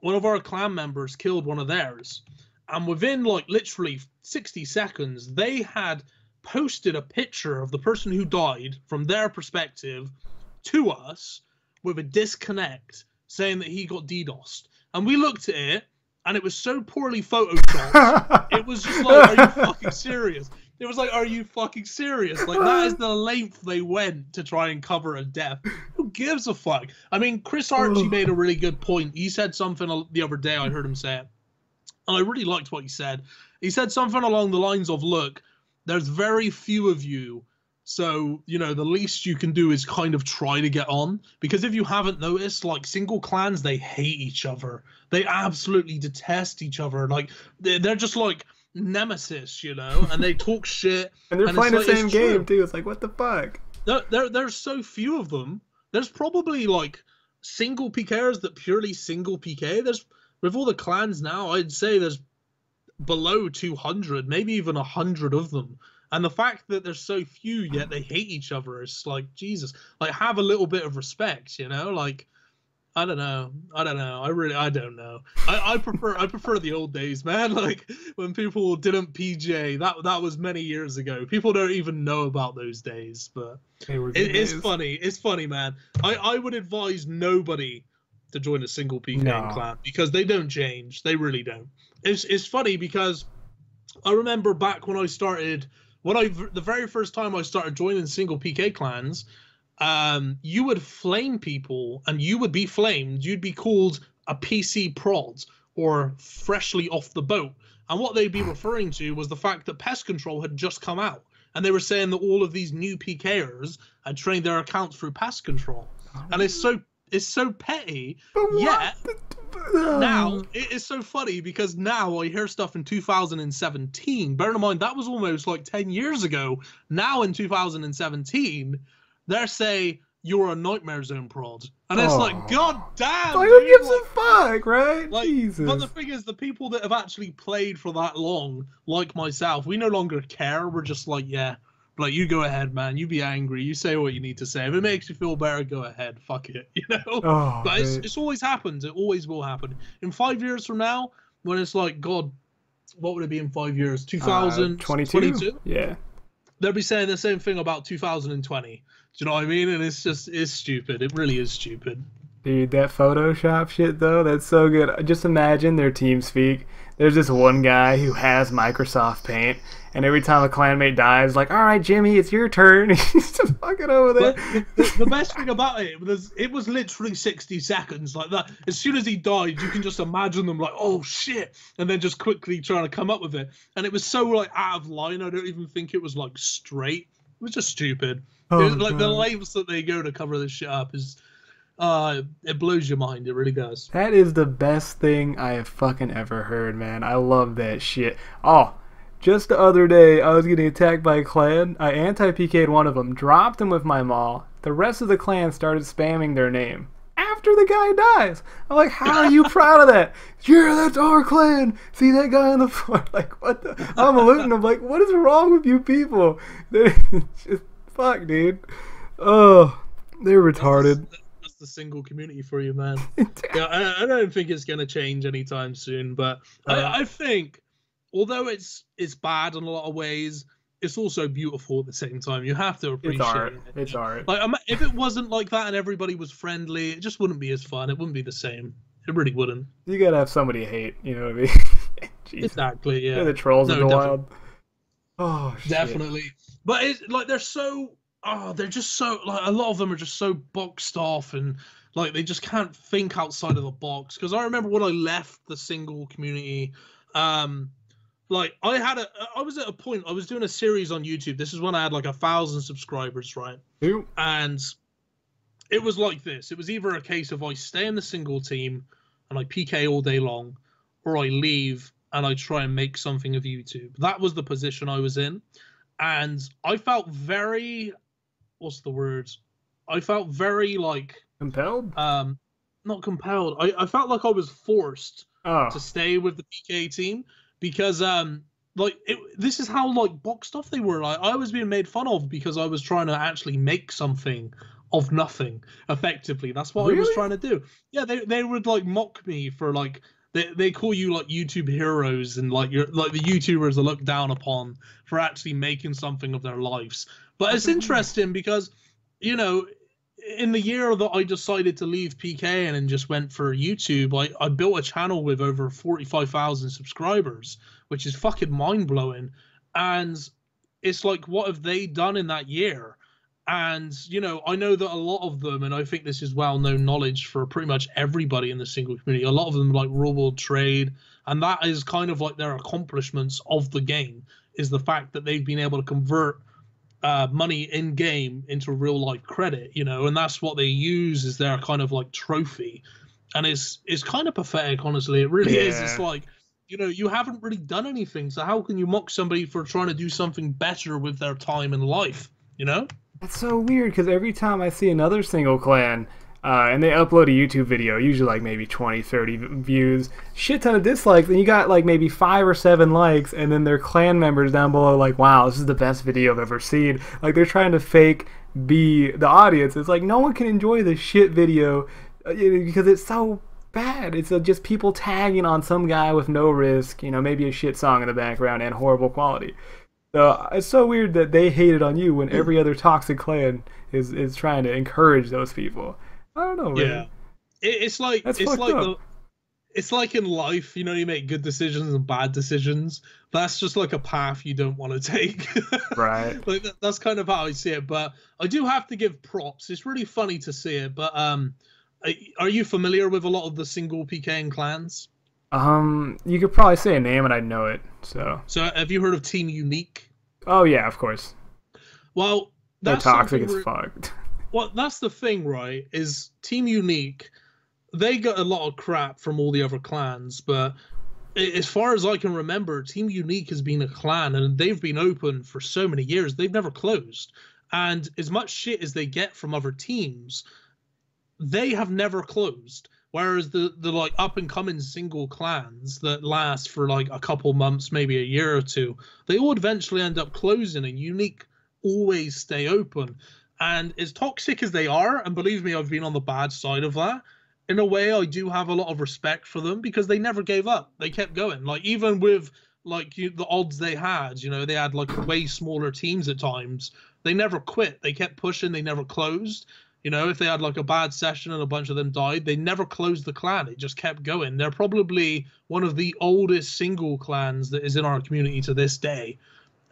one of our clan members killed one of theirs. And within like literally 60 seconds, they had posted a picture of the person who died from their perspective to us with a disconnect saying that he got DDoSed. And we looked at it, and it was so poorly photoshopped. It was just like, are you fucking serious? It was like, are you fucking serious? Like, that is the length they went to try and cover a death. Who gives a fuck? I mean, Chris Archie made a really good point. He said something the other day, I heard him say it, and I really liked what he said. He said something along the lines of, look, there's very few of you, so, you know, the least you can do is kind of try to get on. Because if you haven't noticed, like, single clans, they hate each other. They absolutely detest each other. Like, they're just like nemesis, you know, and they talk shit. And they're playing the same game, too. It's like, what the fuck? There's so few of them. There's probably, like, single PKers that purely single PK, there's, with all the clans now, I'd say there's below 200, maybe even 100 of them. And the fact that there's so few yet they hate each other is like, Jesus, like, have a little bit of respect, you know? Like, I don't know. I don't know. I prefer the old days, man. Like, when people didn't PJ, that was many years ago. People don't even know about those days, but it's funny. It's funny, man. I would advise nobody to join a single PK clan because they don't change. They really don't. It's funny because I remember back when I started, the very first time I started joining single PK clans, you would flame people and you would be flamed. You'd be called a PC prod or freshly off the boat. And what they'd be referring to was the fact that pest control had just come out. And they were saying that all of these new PKers had trained their accounts through pest control. And it's so petty. Yet now it is so funny because now I hear stuff in 2017. Bear in mind that was almost like 10 years ago. Now in 2017, they say you're a Nightmare Zone prod, and it's like, god damn. Like, who gives a fuck, right? Like, Jesus. But the thing is, the people that have actually played for that long, like myself, we no longer care. We're just like, yeah, like, you go ahead, man. You be angry. You say what you need to say. If it makes you feel better, go ahead. Fuck it, you know? Oh, but it's always happened. It always will happen. In 5 years from now, when it's like, God, what would it be in 5 years? 2022? Yeah. They'll be saying the same thing about 2020. Do you know what I mean? And it's stupid. It really is stupid. Dude, that Photoshop shit, though, that's so good. Just imagine their TeamSpeak. There's this one guy who has Microsoft Paint, and every time a clanmate dies, like, all right, Jimmy, it's your turn. He's just fucking over there. But the best thing about it was literally 60 seconds like that. As soon as he died, you can just imagine them like, oh, shit, and then just quickly trying to come up with it. And it was so, like, out of line, I don't even think it was, like, straight. It was just stupid. Like, the lengths that they go to cover this shit up is... it blows your mind. It really does. That is the best thing I have fucking ever heard, man. I love that shit. Oh, just the other day, I was getting attacked by a clan. I anti-PK'd one of them, dropped him with my maul. The rest of the clan started spamming their name after the guy dies. I'm like, how are you proud of that? Yeah, that's our clan. See that guy on the floor? Like, what the? I'm looting. I'm like, what is wrong with you people? Just fuck, dude. Oh, they're retarded. The single community for you, man. Yeah, I don't think it's going to change anytime soon, but I think, although it's bad in a lot of ways, it's also beautiful at the same time. You have to appreciate it. It's art. Like, if it wasn't like that and everybody was friendly, it just wouldn't be as fun. It wouldn't be the same. It really wouldn't. You gotta have somebody to hate, you know what I mean? Exactly, yeah. They're the trolls in the wild. Oh, shit. Definitely. But it's like they're just so, like, a lot of them are just so boxed off and, like, they just can't think outside of the box. Because I remember when I left the single community, like, I was at a point, I was doing a series on YouTube. This is when I had, like, 1,000 subscribers, right? Ew. And it was like this. It was either a case of I stay in the single team and I PK all day long, or I leave and I try and make something of YouTube. That was the position I was in. And I felt very... what's the word? I felt very, like... compelled? Not compelled. I felt like I was forced to stay with the PK team because, like, this is how, like, boxed off they were. Like, I was being made fun of because I was trying to actually make something of nothing, effectively. That's what I was trying to do. Yeah, they would, like, mock me for, like... They call you, like, YouTube heroes and, like, you're like the YouTubers are looked down upon for actually making something of their lives. But it's interesting because, you know, in the year that I decided to leave PK and just went for YouTube, I built a channel with over 45,000 subscribers, which is fucking mind-blowing. And it's like, what have they done in that year? And, you know, I know that a lot of them, and I think this is well-known knowledge for pretty much everybody in the single community, a lot of them like real world trade, and that is kind of like their accomplishments of the game, is the fact that they've been able to convert money in-game into real-life credit, you know, and that's what they use as their kind of like trophy. And it's kind of pathetic, honestly. It really is. It's like, you know, you haven't really done anything, so how can you mock somebody for trying to do something better with their time in life, you know? That's so weird, because every time I see another single clan, and they upload a YouTube video, usually like maybe 20, 30 views, shit ton of dislikes, and you got like maybe 5 or 7 likes, and then their clan members down below like, wow, this is the best video I've ever seen. Like, they're trying to fake be the audience. It's like, no one can enjoy this shit video because it's so bad. It's just people tagging on some guy with no risk, maybe a shit song in the background and horrible quality. So it's so weird that they hate it on you when every other toxic clan is trying to encourage those people. I don't know, man. Yeah, it's like it's like in life, you make good decisions and bad decisions. That's just like a path you don't want to take. Right. Like that's kind of how I see it. But I do have to give props. It's really funny to see it. But are you familiar with a lot of the single PKing clans? You could probably say a name and I'd know it. So have you heard of Team Unique? Oh yeah, of course. Well, they're toxic as fuck. Well, that's the thing, right? Is Team Unique, they got a lot of crap from all the other clans, but as far as I can remember, Team Unique has been a clan, and they've been open for so many years. They've never closed. And as much shit as they get from other teams, they have never closed. Whereas the like up-and-coming single clans that last for like a couple months, maybe a year or two, they all eventually end up closing, and Unique always stay open. And as toxic as they are, and believe me, I've been on the bad side of that, in a way, I do have a lot of respect for them because they never gave up. They kept going. Like, even with like the odds they had, they had like way smaller teams at times. They never quit. They kept pushing. They never closed. If they had like a bad session and a bunch of them died, they never closed the clan. It just kept going. They're probably one of the oldest single clans that is in our community to this day.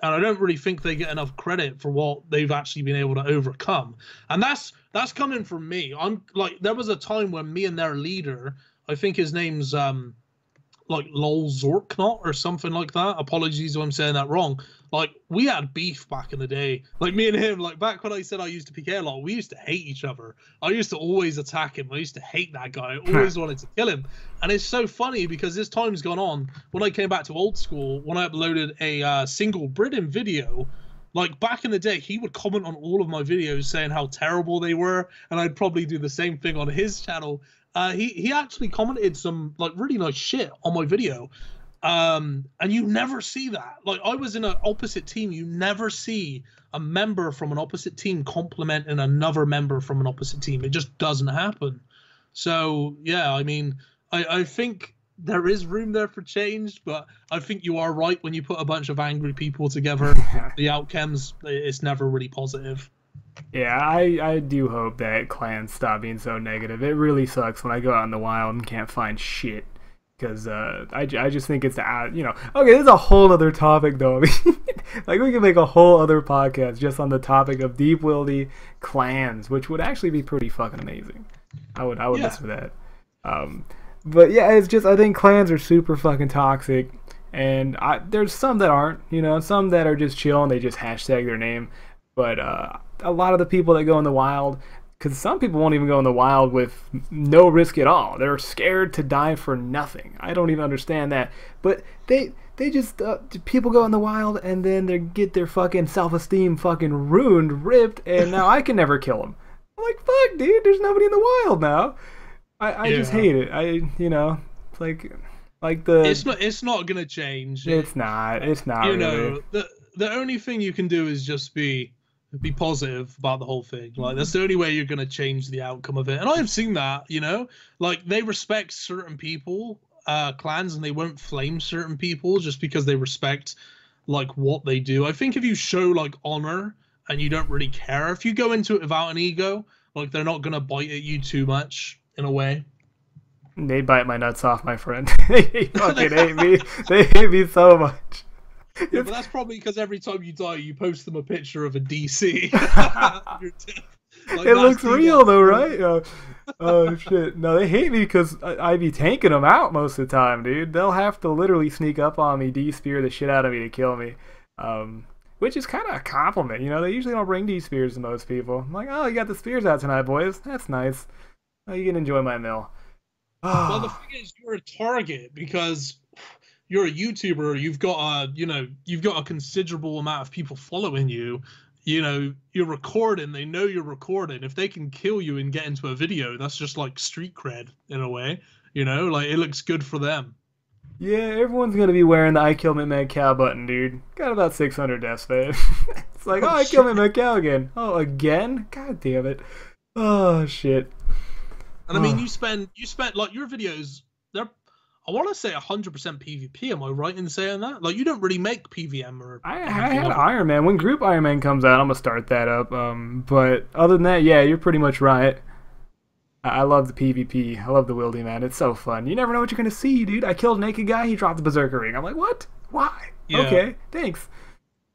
And I don't really think they get enough credit for what they've actually been able to overcome. And that's coming from me. I'm like, there was a time when me and their leader, I think his name's like Lol Zorknot or something like that. Apologies if I'm saying that wrong. Like, we had beef back in the day. Like, me and him, like back when I said I used to PK a lot, we used to hate each other. I used to always attack him. I used to hate that guy. I always wanted to kill him. And it's so funny because as time's gone on, when I came back to Old School, when I uploaded a single Britain video, like back in the day, he would comment on all of my videos saying how terrible they were, and I'd probably do the same thing on his channel. He actually commented some like really nice shit on my video. And you never see that. Like, I was in an opposite team. You never see a member from an opposite team complimenting another member from an opposite team. It just doesn't happen. So yeah, I mean, I think there is room there for change, but I think you are right. When you put a bunch of angry people together, the outcomes, it's never really positive. Yeah, I do hope that clans stop being so negative. It really sucks when I go out in the wild and can't find shit. Because I just think it's okay, this is a whole other topic though. I mean, like, we could make a whole other podcast just on the topic of deep wildy clans, which would actually be pretty fucking amazing. I would listen to that. But yeah, it's just, I think clans are super fucking toxic, and there's some that aren't, some that are just chill and they just hashtag their name. But a lot of the people that go in the wild, because some people won't even go in the wild with no risk at all. They're scared to die for nothing. I don't even understand that. But they just, people go in the wild and then they get their fucking self-esteem fucking ruined, ripped, and now I can never kill them. I'm like, fuck, dude, there's nobody in the wild now. I just hate it. It's not gonna change. It's not really. The only thing you can do is just be positive about the whole thing. Like, that's the only way you're going to change the outcome of it. And I've seen that, like, they respect certain people, clans, and they won't flame certain people just because they respect like what they do. I think if you show like honor and you don't really care, if you go into it without an ego, like, they're not going to bite at you too much in a way. They bite my nuts off, my friend. They fucking hate me. They hate me so much. Yeah, but that's probably because every time you die, you post them a picture of a DC. Like, it looks real though, right? Oh shit! No, they hate me because I be tanking them out most of the time, dude. They'll have to literally sneak up on me, de-spear the shit out of me to kill me, which is kind of a compliment. They usually don't bring de-spears to most people. I'm like, oh, you got the spears out tonight, boys. That's nice. Oh, you can enjoy my meal. Well, the thing is, you're a target because you're a YouTuber. You've got a considerable amount of people following you. you know, you're recording, they know you're recording. If they can kill you and get into a video, that's just like street cred in a way, you know, like it looks good for them. Yeah, everyone's gonna be wearing the I kill MintMadCow button, dude. Got about 600 deaths, man. It's like, oh, I kill MintMadCow again. Oh, again? God damn it. Oh, shit. And I mean, you spent like your videos, they're, I want to say 100% PvP. Am I right in saying that? Like, you don't really make PVM or. I had Iron Man. When Group Iron Man comes out, I'm gonna start that up. But other than that, yeah, you're pretty much right. I love the PvP. I love the Wildy, man. It's so fun. You never know what you're gonna see, dude. I killed a naked guy. He dropped the Berserker ring. I'm like, what? Why? Yeah. Okay, thanks.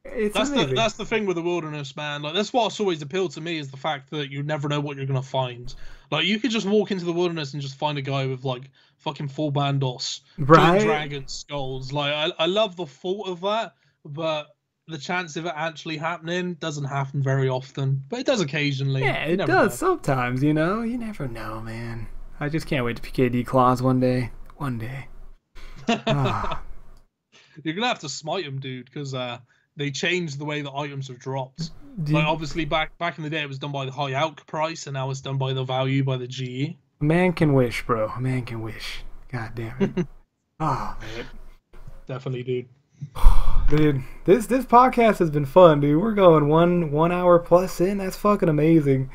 That's the thing with the wilderness, man. Like, that's what's always appealed to me, is the fact that you never know what you're gonna find. Like, you could just walk into the wilderness and just find a guy with like fucking full bandos, right? Dragon skulls. Like, I love the thought of that, but the chance of it actually happening doesn't happen very often. But it does occasionally. Yeah, it does sometimes. You know, you never know, man. I just can't wait to PKD Claws one day. One day. Oh. You're gonna have to smite them, dude, because they changed the way the items are dropped. Like, obviously, back in the day, it was done by the high out price, and now it's done by the value, by the GE. A man can wish, bro. A man can wish. God damn it. Oh, man. Definitely, dude. Dude, this podcast has been fun, dude. We're going one hour plus in. That's fucking amazing.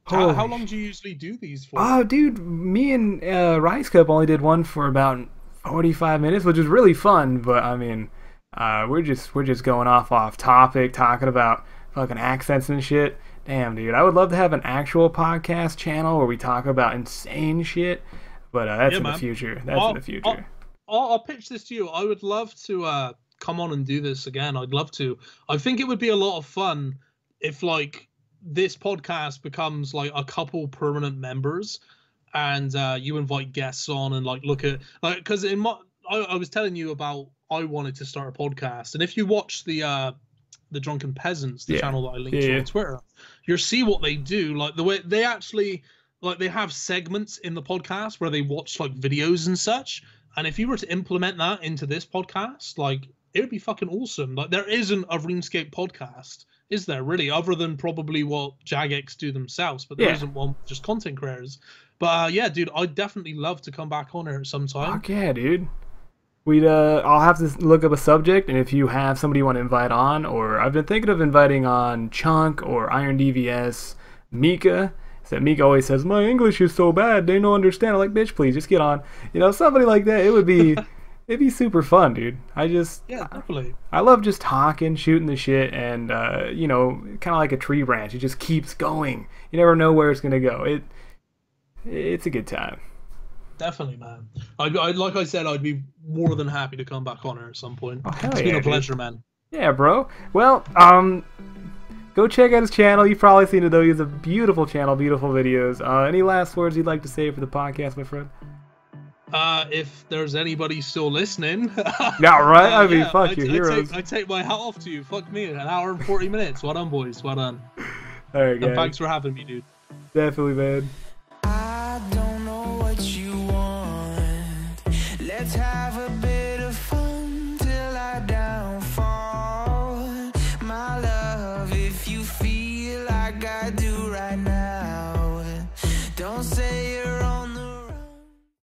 How long do you usually do these for? Oh, dude, me and Raikesy only did one for about 45 minutes, which is really fun. But I mean, we're just going off topic, talking about fucking accents and shit. Damn, dude, I would love to have an actual podcast channel where we talk about insane shit. But that's in the future. That's in the future. I'll pitch this to you. I would love to come on and do this again. I'd love to. I think it would be a lot of fun if, like, this podcast becomes like a couple permanent members, and you invite guests on and like look at, like, because I was telling you about, I wanted to start a podcast, and if you watch the Drunken Peasants, the channel that I linked to on Twitter, you'll see what they do. Like, the way they actually, like, they have segments in the podcast where they watch like videos and such. And if you were to implement that into this podcast, like, it would be fucking awesome. Like, there isn't a RuneScape podcast, is there, really, other than probably what Jagex do themselves, but there isn't one just content creators. But yeah, dude, I'd definitely love to come back on here at some time. Fuck yeah, dude. I'll have to look up a subject, and if you have somebody you want to invite on, or I've been thinking of inviting on Chunk or Iron DVS, Mika. That Mika always says, my English is so bad, they don't understand. I'm like, bitch, please, just get on. You know, somebody like that, it'd be super fun, dude. Yeah, definitely. I love just talking, shooting the shit, and, you know, kind of like a tree branch. It just keeps going. You never know where it's going to go. It's a good time. Definitely, man. I'd like I said, I'd be more than happy to come back on here at some point. Oh, it's been a pleasure, man. Yeah, bro. Well, go check out his channel. You've probably seen it, though. He has a beautiful channel, beautiful videos. Any last words you'd like to say for the podcast, my friend? If there's anybody still listening. Yeah, right? I mean, fuck you, heroes. I take my hat off to you. Fuck me. An hour and 40 minutes. Well done, boys. Well done. All right, guys. And thanks for having me, dude. Definitely, man. I don't know what you want. Let's have a bit of fun till I downfall. My love, if you feel like I do right now, don't say